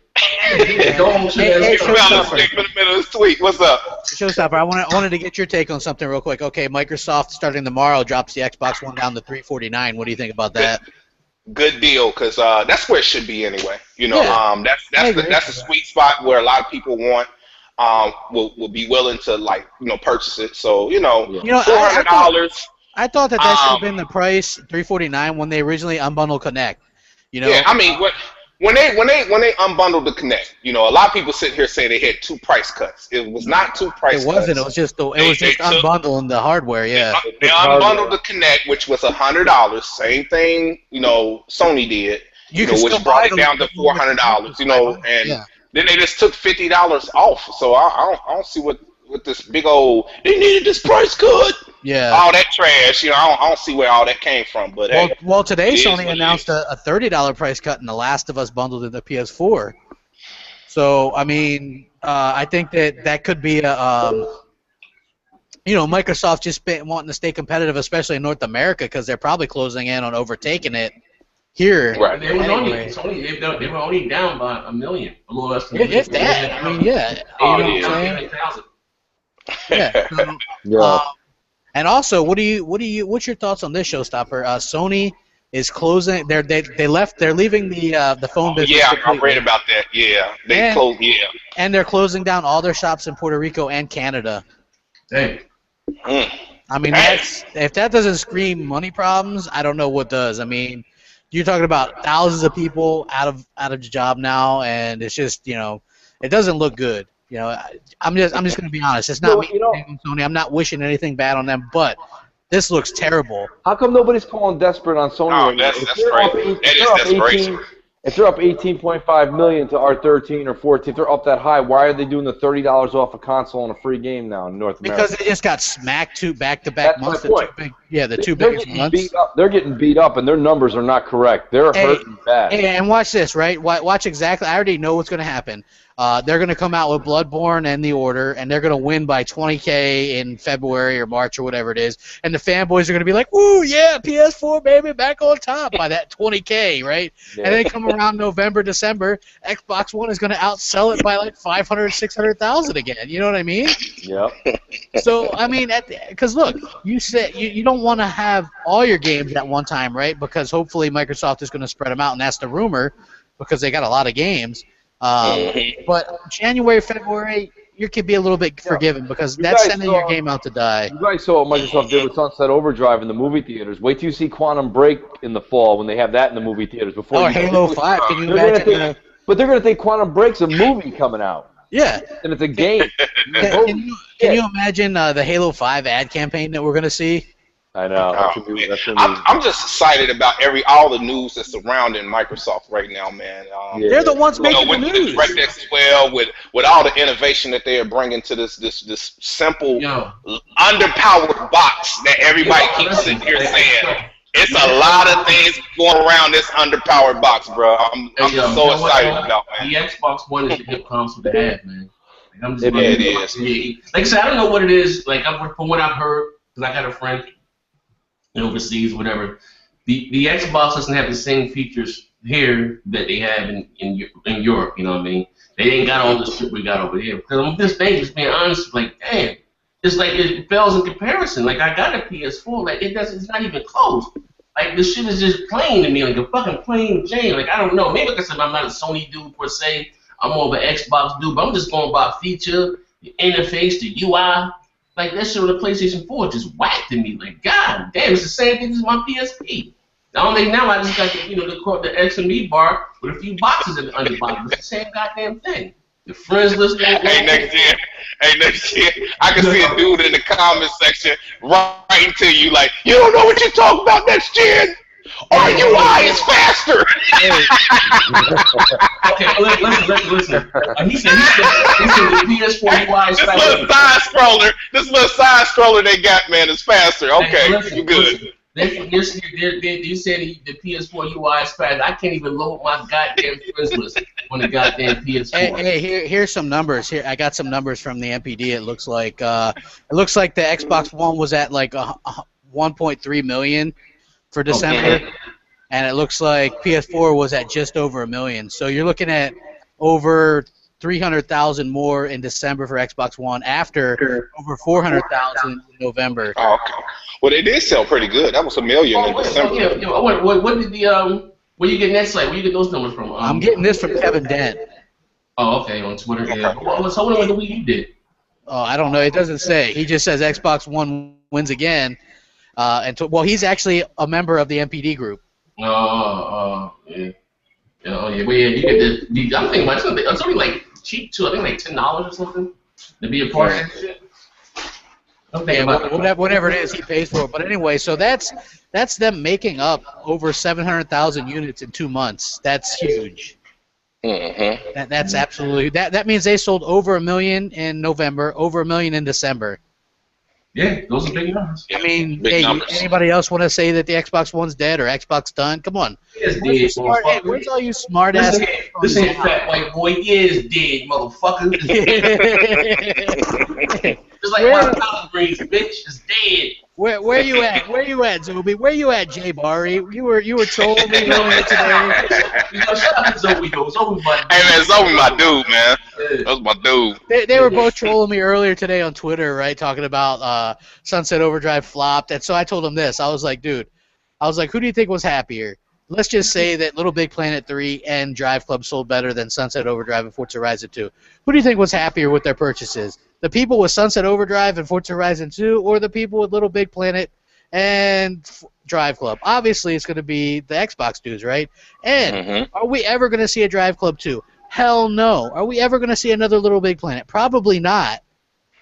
What's up? Showstopper, I wanted to get your take on something real quick. Okay, Microsoft starting tomorrow drops the Xbox One down to $349. What do you think about that? Good deal, because that's where it should be anyway. That's the sweet spot where a lot of people will be willing to purchase it. So $400. I thought that should have been the price, $349, when they originally unbundled Connect. Yeah, I mean when they unbundled the Connect, a lot of people sit here saying they had 2 price cuts. It was not 2 price cuts. It wasn't. It was just unbundling the hardware. Yeah. They unbundled the Connect, which was $100. Same thing, Sony did. Which brought it down to $400. And then they just took $50 off. So I don't see what this big old they needed this price cut. Yeah. All that trash. I don't see where all that came from. But well, today Sony announced a $30 price cut in The Last of Us bundled in the PS4. So I mean, I think that could be a Microsoft just wanting to stay competitive, especially in North America, because they're probably closing in on overtaking it here. Right. They were only down by 1 million, a little less than if that. I mean, yeah. Oh, you know what I'm saying? Yeah. So, Yeah. And also, what's your thoughts on this, Showstopper? Sony is closing. They're leaving the phone business. Yeah, completely. I read about that. Yeah, they closed. Yeah. And they're closing down all their shops in Puerto Rico and Canada. Hey. I mean, if that doesn't scream money problems, I don't know what does. I mean, you're talking about thousands of people out of job now, and it's just it doesn't look good. I'm just going to be honest. It's not me, Sony. I'm not wishing anything bad on them, but this looks terrible. How come nobody's calling desperate on Sony? Oh, that's crazy. That is desperation. If they're up 18.5 million to R13 or 14, if they're up that high, why are they doing the $30 off a console and a free game now in North America? Because they just got smacked back-to-back months. My point. The two biggest months. They're getting beat up, and their numbers are not correct. They're hurting bad. And watch this, right? Watch exactly. I already know what's going to happen. They're going to come out with Bloodborne and The Order, and they're going to win by 20K in February or March or whatever it is. And the fanboys are going to be like, "Woo, yeah, PS4, baby, back on top by that 20K, right?" Yeah. And then come around November, December, Xbox One is going to outsell it by like 500, 600,000 again. You know what I mean? Yep. So, I mean, because look, you said you don't want to have all your games at one time, right? Because hopefully Microsoft is going to spread them out, and that's the rumor, because they got a lot of games. But January, February, you could be a little bit forgiven, because that's sending your game out to die. You guys saw what Microsoft did with Sunset Overdrive in the movie theaters. Wait till you see Quantum Break in the fall when they have that in the movie theaters. Before Halo 5. Can you imagine? But they're going to think Quantum Break's a movie coming out. Yeah. And it's a game. Can you imagine the Halo 5 ad campaign that we're going to see? I know. Oh, man. I'm just excited about all the news that's surrounding Microsoft right now, man. They're the ones making the with news. DirectX 12, with all the innovation that they are bringing to this simple, underpowered box that everybody keeps sitting here saying. It's a lot of things going around this underpowered box, bro. I'm so excited about, man. The Xbox One is the hip console to have, man. Like, I'm just it is. Like I said, I don't know what it is. Like from what I've heard, because I got a friend overseas, whatever. The Xbox doesn't have the same features here that they have in Europe. You know what I mean? They ain't got all the shit we got over here. Because I'm just being honest, like damn, it's like it fails in comparison. Like I got a PS4, like it's not even close. Like this shit is just plain to me, like a fucking plain Jane. Like I don't know, maybe like I said, I'm not a Sony dude per se. I'm more of an Xbox dude, but I'm just going by feature, the interface, the UI. Like that shit on the PlayStation 4 just whacked to me. Like god damn, it's the same thing as my PSP. Only now I just got the XME bar with a few boxes in the underbottom. It's the same goddamn thing. The friends list. Hey, next year, I can see a dude in the comment section writing to you like, you don't know what you're talking about next gen? Our UI is faster. Okay, listen. He said the PS4 UI is faster. This little side scroller they got, man, is faster. Okay, you good. You said the PS4 UI is fast. I can't even load my goddamn friends list on the goddamn PS4. Hey, here's some numbers. Here, I got some numbers from the NPD. It looks like the Xbox One was at like 1.3 million for December, and it looks like PS4 was at just over 1 million. So you're looking at over 300,000 more in December for Xbox One after over 400,000 in November. Oh, okay. Well, they did sell pretty good. That was 1 million in December. What did the where you getting that site? Where you get those numbers from? I'm getting this from Kevin Dent. Oh, okay, on Twitter. Yeah. So what the Wii U did? Oh, I don't know. It doesn't say. He just says Xbox One wins again. Well, he's actually a member of the NPD group. Yeah. Well, yeah, you get the. I'm thinking about something. It's only like cheap too. I think like $10 or something to be a part of that shit. Whatever it is, he pays for it. But anyway, so that's them making up over 700,000 units in 2 months. That's huge. Mm-hmm. That's absolutely that means they sold over 1 million in November, over 1 million in December. Yeah, those are big numbers. I mean, anybody else want to say that the Xbox One's dead or Xbox done? Come on. Where's all you smart ass? This ain't fat white boy. He is dead, motherfucker. Just like my collard greens, bitch, is dead. Where you at? Where you at, Zobi? Where you at, Jay Barry? You were trolling me earlier today. Shut up, Zobi, though. Zobi, my dude. Hey man, Zobi, my dude, man. That's my dude. They were both trolling me earlier today on Twitter, right? Talking about Sunset Overdrive flopped, and so I told them this. I was like, dude, who do you think was happier? Let's just say that Little Big Planet 3 and Drive Club sold better than Sunset Overdrive and Forza Horizon 2. Who do you think was happier with their purchases? The people with Sunset Overdrive and Forza Horizon 2 or the people with Little Big Planet and Drive Club? Obviously, it's going to be the Xbox dudes, right? And are we ever going to see a Drive Club 2? Hell no. Are we ever going to see another Little Big Planet? Probably not,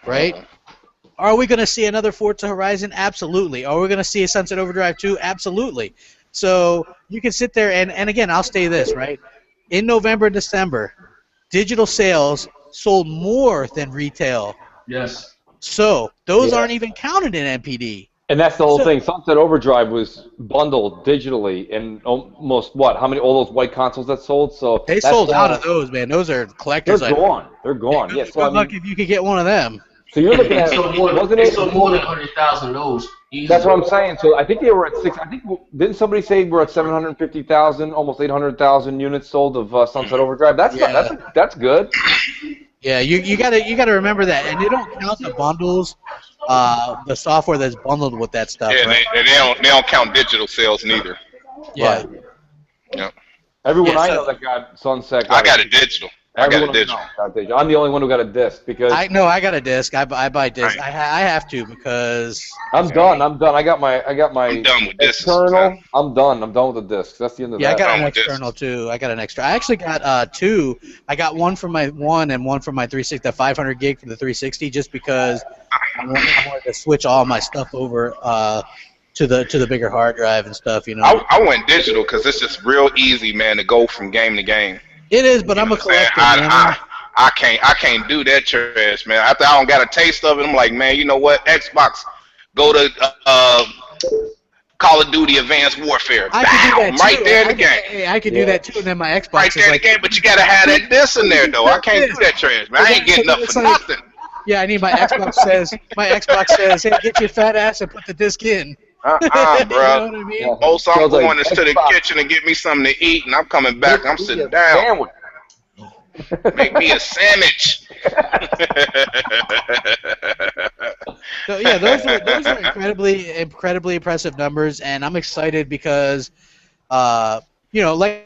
right? Are we going to see another Forza Horizon? Absolutely. Are we going to see a Sunset Overdrive 2? Absolutely. So you can sit there and again, I'll say this, right? In November and December, digital sales sold more than retail. Yes. So those aren't even counted in NPD. And that's the whole thing. Sunset Overdrive was bundled digitally, and almost how many? All those white consoles that sold. So they sold out of those, man. Those are collectors. They're gone. They're gone. Yeah, good luck if you could get one of them. So you're looking at wasn't it? So more than 100,000 of those. That's what I'm saying. So I think they were at six. I think didn't somebody say we're at 750,000, almost 800,000 units sold of Sunset Overdrive? That's good. Yeah, you gotta remember that, and they don't count the bundles, the software that's bundled with that stuff. Yeah, right? they don't count digital sales neither. Yeah. Right. Yep. Everyone I know that got Sunset. I got a digital. I'm the only one who got a disc because I got a disc. I buy disc. Right. I have to because I'm done. I got my I'm done with external. I'm done with the discs. That's the end of that. Yeah, I got an external too. I got an extra. I actually got two. I got one from my one and one from my 360. The 500 gig for the 360, just because I wanted to switch all my stuff over to the bigger hard drive and stuff. I went digital because it's just real easy, man, to go from game to game. It is, but I'm a collector, man. I can't do that trash, man. After I don't got a taste of it, I'm like, man, you know what? Xbox, go to Call of Duty Advanced Warfare. I can do that too. Right there in the game. I can do that too, and then my Xbox right is there in the game, but you gotta have that this in there though. I can't do that trash, man. I ain't getting up for nothing. Yeah, I need my Xbox says, hey, get your fat ass and put the disc in. Bro. You know what I mean? Yeah. Also, I'm Sounds going like into the Xbox. kitchen and get me something to eat, and I'm coming back. I'm sitting down. Make me a sandwich. So yeah, those are incredibly impressive numbers, and I'm excited because, like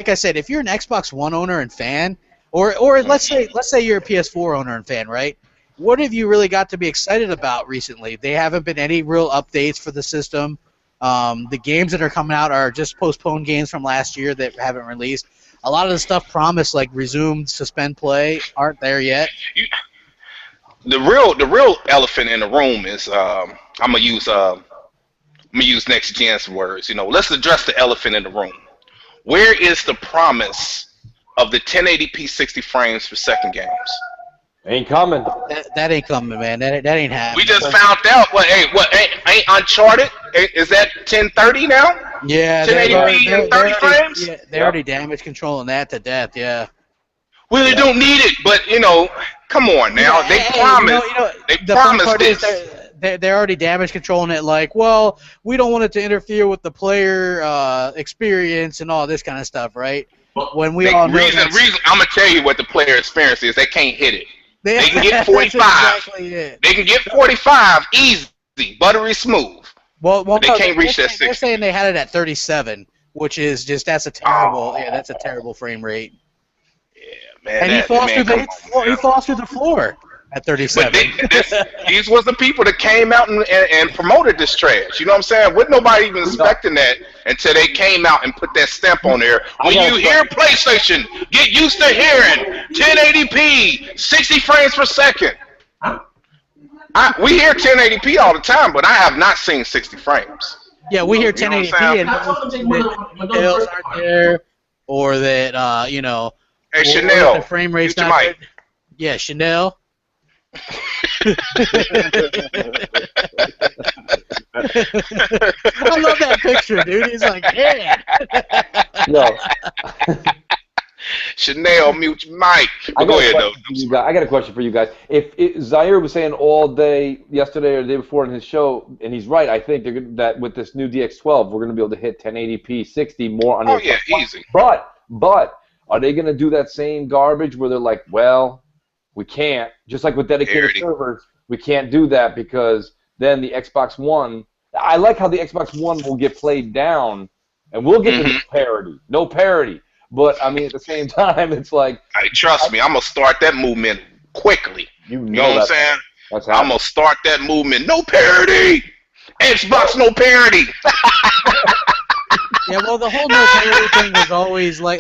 I said, if you're an Xbox One owner and fan, or let's say you're a PS4 owner and fan, right? What have you really got to be excited about recently? There haven't been any real updates for the system. The games that are coming out are just postponed games from last year that haven't released. A lot of the stuff promised, like resumed suspend play, aren't there yet. The real elephant in the room is I'm gonna use next gen's words. Let's address the elephant in the room. Where is the promise of the 1080p 60 frames per second games? Ain't coming. That ain't coming, man. That ain't happening. We just found out. Ain't Uncharted? Is that 1030 now? Yeah, 1080p and 30 frames? Yeah, they're already damage controlling that to death, yeah. Well, they don't need it, but, come on now. They promised. They promised this. They're already damage controlling it like, well, we don't want it to interfere with the player experience and all this kind of stuff, right? When we all know reason, I'm going to tell you what the player experience is. They can't hit it. They can get 45. Exactly it. They can get 45 easy, buttery smooth. Well, they can't reach that 60. They're saying they had it at 37, which is just that's a terrible frame rate. Yeah, man. And he falls through the floor at 37. These was the people that came out and promoted this trash. You know what I'm saying? Wasn't nobody even expecting that until they came out and put that stamp on there. When you hear PlayStation, get used to hearing 1080p, 60 frames per second. We hear 1080p all the time, but I have not seen 60 frames. Yeah, we hear 1080p and details aren't there, or that Hey, Chanel, the frame rate's not good. Yeah, Chanel. I love that picture, dude. He's like, yeah. No. Chanel, mute your mic. Go ahead, though. I got a question for you guys. If Zaire was saying all day yesterday or the day before in his show, and he's right, I think that with this new DX12, we're going to be able to hit 1080p 60 more on. Oh yeah, easy. But are they going to do that same garbage where they're like, well, we can't, just like with dedicated servers, we can't do that because then the Xbox One. I like how the Xbox One will get played down, and we'll get to no parity. But I mean, at the same time, it's like. Hey, trust me, I'm gonna start that movement quickly. You know what I'm saying? I'm gonna start that movement. No parity. Xbox, no parity. Yeah, well, the whole no parity thing was always like.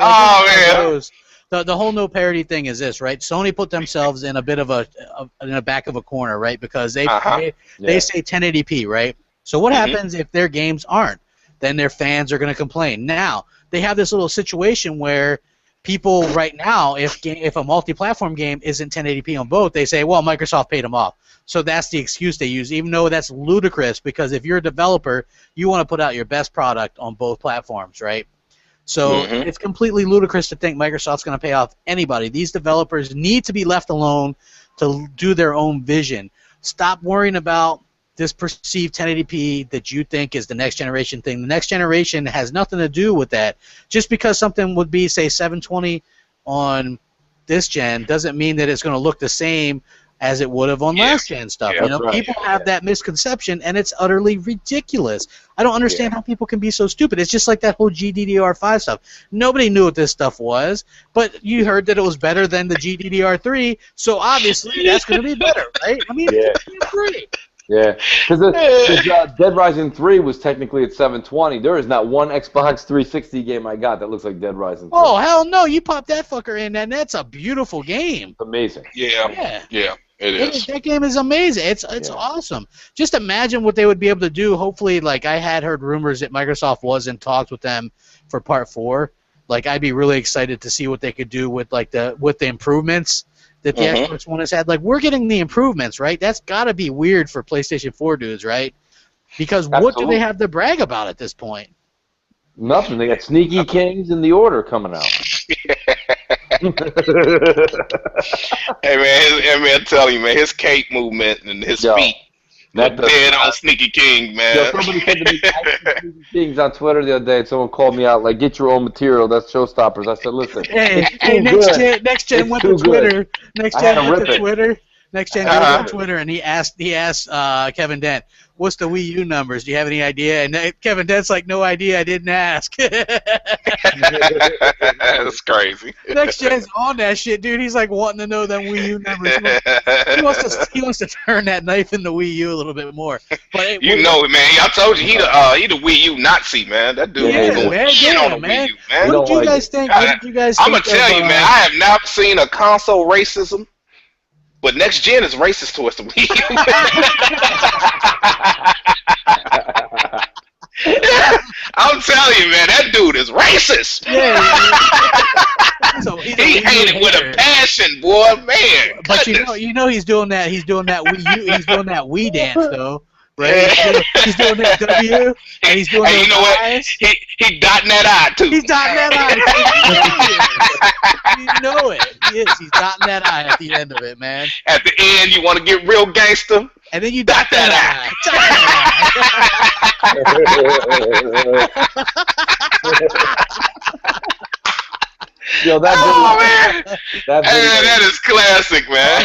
The whole no parity thing is this, right? Sony put themselves in a bit of in the back of a corner, right? Because they say 1080p, right? So what happens if their games aren't? Then their fans are going to complain. Now they have this little situation where people right now, if a multi-platform game isn't 1080p on both, they say, well, Microsoft paid them off. So that's the excuse they use, even though that's ludicrous because if you're a developer, you want to put out your best product on both platforms, right? So it's completely ludicrous to think Microsoft's going to pay off anybody. These developers need to be left alone to do their own vision. Stop worrying about this perceived 1080p that you think is the next generation thing. The next generation has nothing to do with that. Just because something would be, say, 720 on this gen doesn't mean that it's going to look the same as it would have on last gen stuff. Yeah, people have that misconception, and it's utterly ridiculous. I don't understand how people can be so stupid. It's just like that whole GDDR5 stuff. Nobody knew what this stuff was, but you heard that it was better than the GDDR3, so obviously that's going to be better, right? I mean, it's great. Yeah, because Dead Rising 3 was technically at 720. There is not one Xbox 360 game I got that looks like Dead Rising 3. Oh, hell no. You pop that fucker in, and that's a beautiful game. It's amazing. Yeah. It is. That game is amazing. It's awesome. Just imagine what they would be able to do. Hopefully, like I had heard rumors that Microsoft was in talks with them for Part 4. Like I'd be really excited to see what they could do with the improvements that the Xbox One has had. Like we're getting the improvements, right? That's got to be weird for PlayStation 4 dudes, right? Because what do they have to brag about at this point? Nothing. They got Sneaky Kings and The Order coming out. Hey man, I'm telling you, man, his cape movement and his feet. That dead on Sneaky King, man. Yo, somebody said to me, Sneaky Kings on Twitter the other day, and someone called me out, like, get your own material, that's showstoppers. I said, listen. Hey, next gen went to Twitter. Next gen went to Twitter. Next gen goes on Twitter, and he asked Kevin Dent, what's the Wii U numbers? Do you have any idea? And Kevin Dent's like, no idea, I didn't ask. That's crazy. Next gen's on that shit, dude. He's like wanting to know them Wii U numbers. He wants to turn that knife into Wii U a little bit more. But you know it, man. I told you he the Wii U Nazi, man. That dude is going shit on the Wii U, man. What did you guys think? I'm gonna tell you, man. I have not seen a console racism. But next gen is racist towards the Wii U. I'm telling you, man, that dude is racist. Yeah. So he hated with a passion, boy, man. But you know he's doing that. He's doing that Wii U. He's doing that Wii dance though. Right? He's doing that W, and he's doing those eyes. He dotting that I, too. He's dotting that I. You know it. He is. He's dotting that I at the end of it, man. At the end, you want to get real gangster? And then you dot that I. Yo, man. That is classic, man.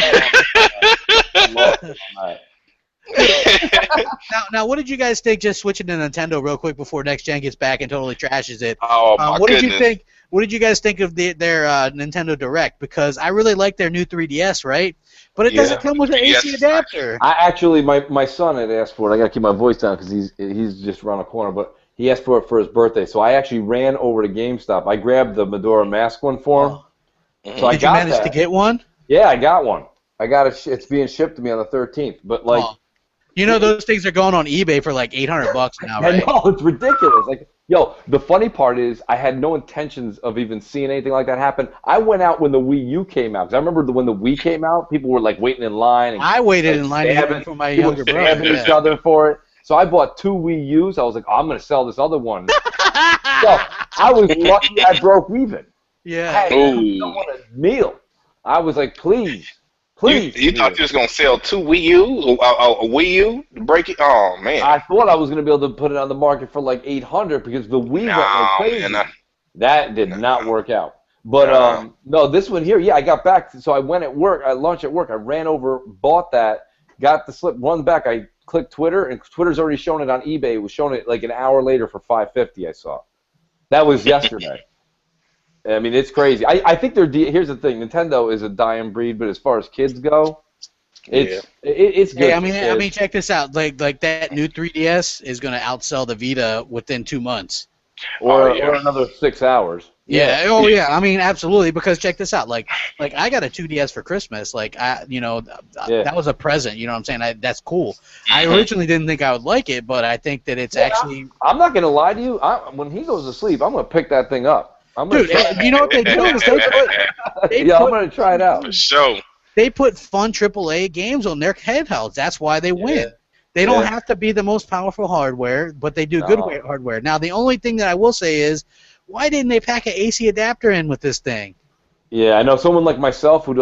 Now, what did you guys think? Just switching to Nintendo real quick before next gen gets back and totally trashes it. Oh my what goodness. did you think? What did you guys think of their Nintendo Direct? Because I really like their new 3DS, right? But it doesn't come with an AC adapter. I actually, my son had asked for it. I got to keep my voice down because he's just around the corner. But he asked for it for his birthday, so I actually ran over to GameStop. I grabbed the Medora Mask one for him. So did you manage to get one? Yeah, I got one. I got it. It's being shipped to me on the 13th. But like. You know those things are going on eBay for like $800 now, right? I know, it's ridiculous. Like, yo, the funny part is I had no intentions of even seeing anything like that happen. I went out when the Wii U came out because I remember when the Wii came out, people were like waiting in line. And, I waited in line for my younger brother. Stabbing each other for it. So I bought 2 Wii U's. I was like, oh, I'm gonna sell this other one. So I was lucky I broke even. Yeah. I wanted a meal. I was like, please. You thought you was going to sell 2 Wii U's? A Wii U? Break it? Oh, man. I thought I was going to be able to put it on the market for like $800 because the Wii went like crazy. That did not work out. But, no, this one here, I got back. So I went at work. I launched at work. I ran over, bought that, got the slip, run back. I clicked Twitter, and Twitter's already shown it on eBay. It was showing it like an hour later for $550 I saw. That was yesterday. I mean, it's crazy. I think here's the thing. Nintendo is a dying breed, but as far as kids go, it's good. Hey, I mean, check this out. Like that new 3DS is going to outsell the Vita within 2 months. Or another 6 hours. Yeah. Oh yeah. I mean, absolutely. Because check this out. Like I got a 2DS for Christmas. Like that was a present. You know what I'm saying? That's cool. I originally didn't think I would like it, but I think that it's actually. I'm not gonna lie to you. When he goes to sleep, I'm gonna pick that thing up. Dude, you know what they do is I'm gonna try it out. For sure. They put fun AAA games on their handhelds. That's why they win. They don't have to be the most powerful hardware, but they do good hardware. Now, the only thing that I will say is, why didn't they pack an AC adapter in with this thing? Yeah, I know someone like myself we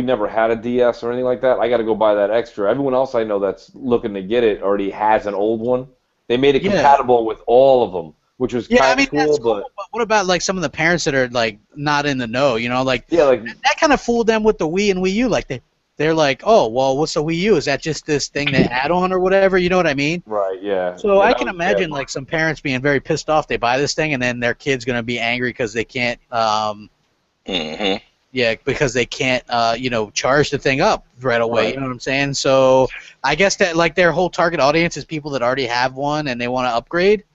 never had a DS or anything like that. I got to go buy that extra. Everyone else I know that's looking to get it already has an old one. They made it compatible with all of them. Which was kind of cool, that's cool, but what about like some of the parents that are like not in the know? You know, that kind of fooled them with the Wii and Wii U. Like they're like, oh, well, what's a Wii U? Is that just this thing to add on or whatever? You know what I mean? Right. Yeah. So I can imagine like some parents being very pissed off. They buy this thing and then their kid's gonna be angry because they can't. Yeah, because they can't, charge the thing up right away. Right. You know what I'm saying? So I guess that like their whole target audience is people that already have one and they want to upgrade.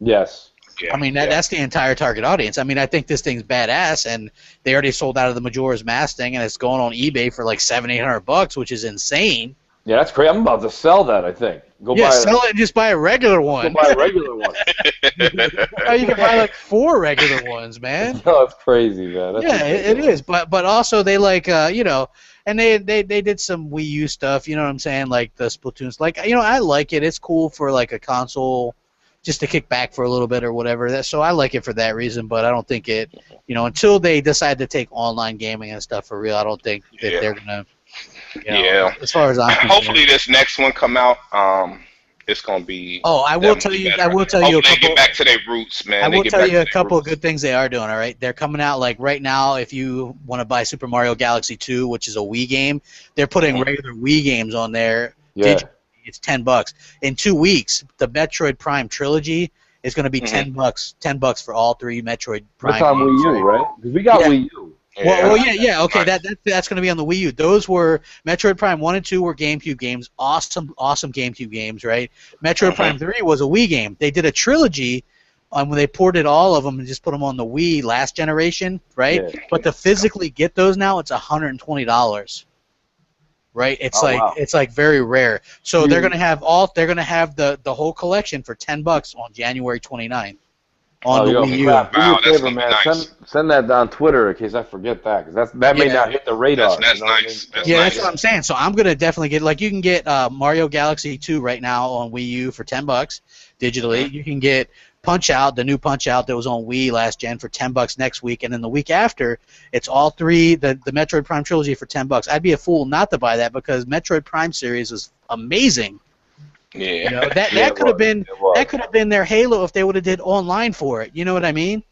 Yes. Yeah, I mean, yeah. that's the entire target audience. I mean, I think this thing's badass, and they already sold out of the Majora's Mask thing, and it's going on eBay for like $700-800, which is insane. Yeah, that's crazy. I'm about to sell that. I think. Go Yeah, buy sell it and just buy a regular Go one. buy a regular one. Oh, you can buy like 4 regular ones, man. No, it's crazy, man. That's Yeah, it is. But also they like you know, and they did some Wii U stuff. You know what I'm saying? Like the Splatoons. Like I like it. It's cool for like a console, just to kick back for a little bit or whatever. So I like it for that reason. But I don't think it. Until they decide to take online gaming and stuff for real, I don't think that they're gonna. Yeah. As far as I'm concerned. Hopefully this next one come out. It's gonna be. Oh, I will tell you. Better. I will tell you a Hopefully couple. they get back to their roots, man. I will tell you a to couple of roots. good things they are doing. All right, they're coming out like right now. If you want to buy Super Mario Galaxy 2, which is a Wii game, they're putting regular Wii games on there. Yeah. It's $10. In 2 weeks, the Metroid Prime trilogy is going to be $10. $10 for all 3 Metroid Prime. That's on games. Wii U, right? Because we got Yeah. Wii U. Well, yeah. Okay, Nice. that's going to be on the Wii U. Those were Metroid Prime 1 and 2 were GameCube games. Awesome GameCube games, right? Metroid Prime 3 was a Wii game. They did a trilogy when they ported all of them and just put them on the Wii last generation, right? Yeah. But to physically get those now, it's $120. Right? It's wow. it's like very rare. So they're going to have the whole collection for $10 on January 29th. On the Wii U. Crap. Do me Wow, a that's favor, gonna be man. nice. Send that on Twitter in case I forget that, because that may not hit the radar. That's you know what I nice. mean? That's Yeah, nice. that's what I'm saying. So I'm gonna definitely get you can get Mario Galaxy 2 right now on Wii U for $10 digitally. You can get Punch Out, the new Punch Out that was on Wii last gen for $10 next week, and then the week after it's all 3 the Metroid Prime trilogy for $10. I'd be a fool not to buy that because Metroid Prime series is amazing. Yeah. That could have been their Halo if they would have did online for it. You know what I mean?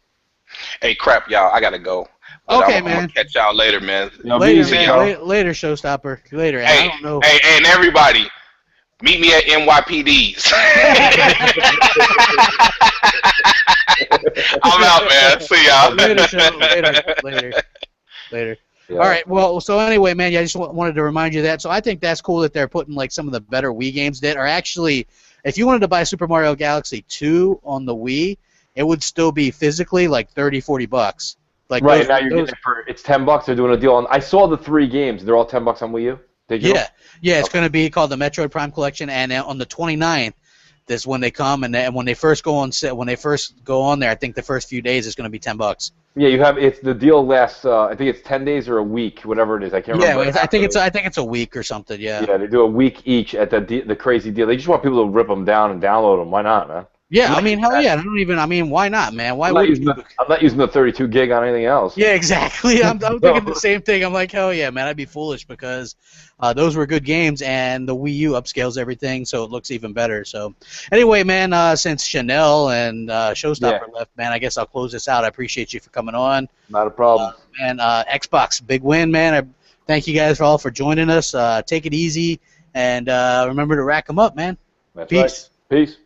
Hey, crap, y'all. I gotta go. But Okay, I'm gonna man. catch y'all later, man. Later, easy, man. y'all. Later, showstopper. Later. Hey, I don't know. hey, and everybody, meet me at NYPD's. I'm out, man. See y'all. Later, show. Later. Yeah. All right. Well, so anyway, man, I just wanted to remind you of that. So I think that's cool that they're putting like some of the better Wii games that are actually, if you wanted to buy Super Mario Galaxy 2 on the Wii, it would still be physically like $30-40. Like Right now you're getting it for it's $10. They're doing a deal on. I saw the 3 games. They're all $10 on Wii U. Digital? Yeah. It's going to be called the Metroid Prime Collection, and on the 29th, that's when they come, and when they first go on there, I think the first few days is going to be $10. Yeah, you have it's the deal lasts. I think it's 10 days or a week, whatever it is. I can't remember. Yeah, I think it's a week or something. Yeah. Yeah, they do a week each at the crazy deal. They just want people to rip them down and download them. Why not, man? Yeah, I mean, hell yeah. Why not, man? Why I'm would not using the 32 gig on anything else. Yeah, exactly. I'm thinking the same thing. I'm like, hell yeah, man. I'd be foolish because those were good games, and the Wii U upscales everything, so it looks even better. So, anyway, man, since Chanel and Showstopper left, man, I guess I'll close this out. I appreciate you for coming on. Not a problem. And Xbox, big win, man. I thank you guys all for joining us. Take it easy, and remember to rack them up, man. That's Peace. Right. Peace.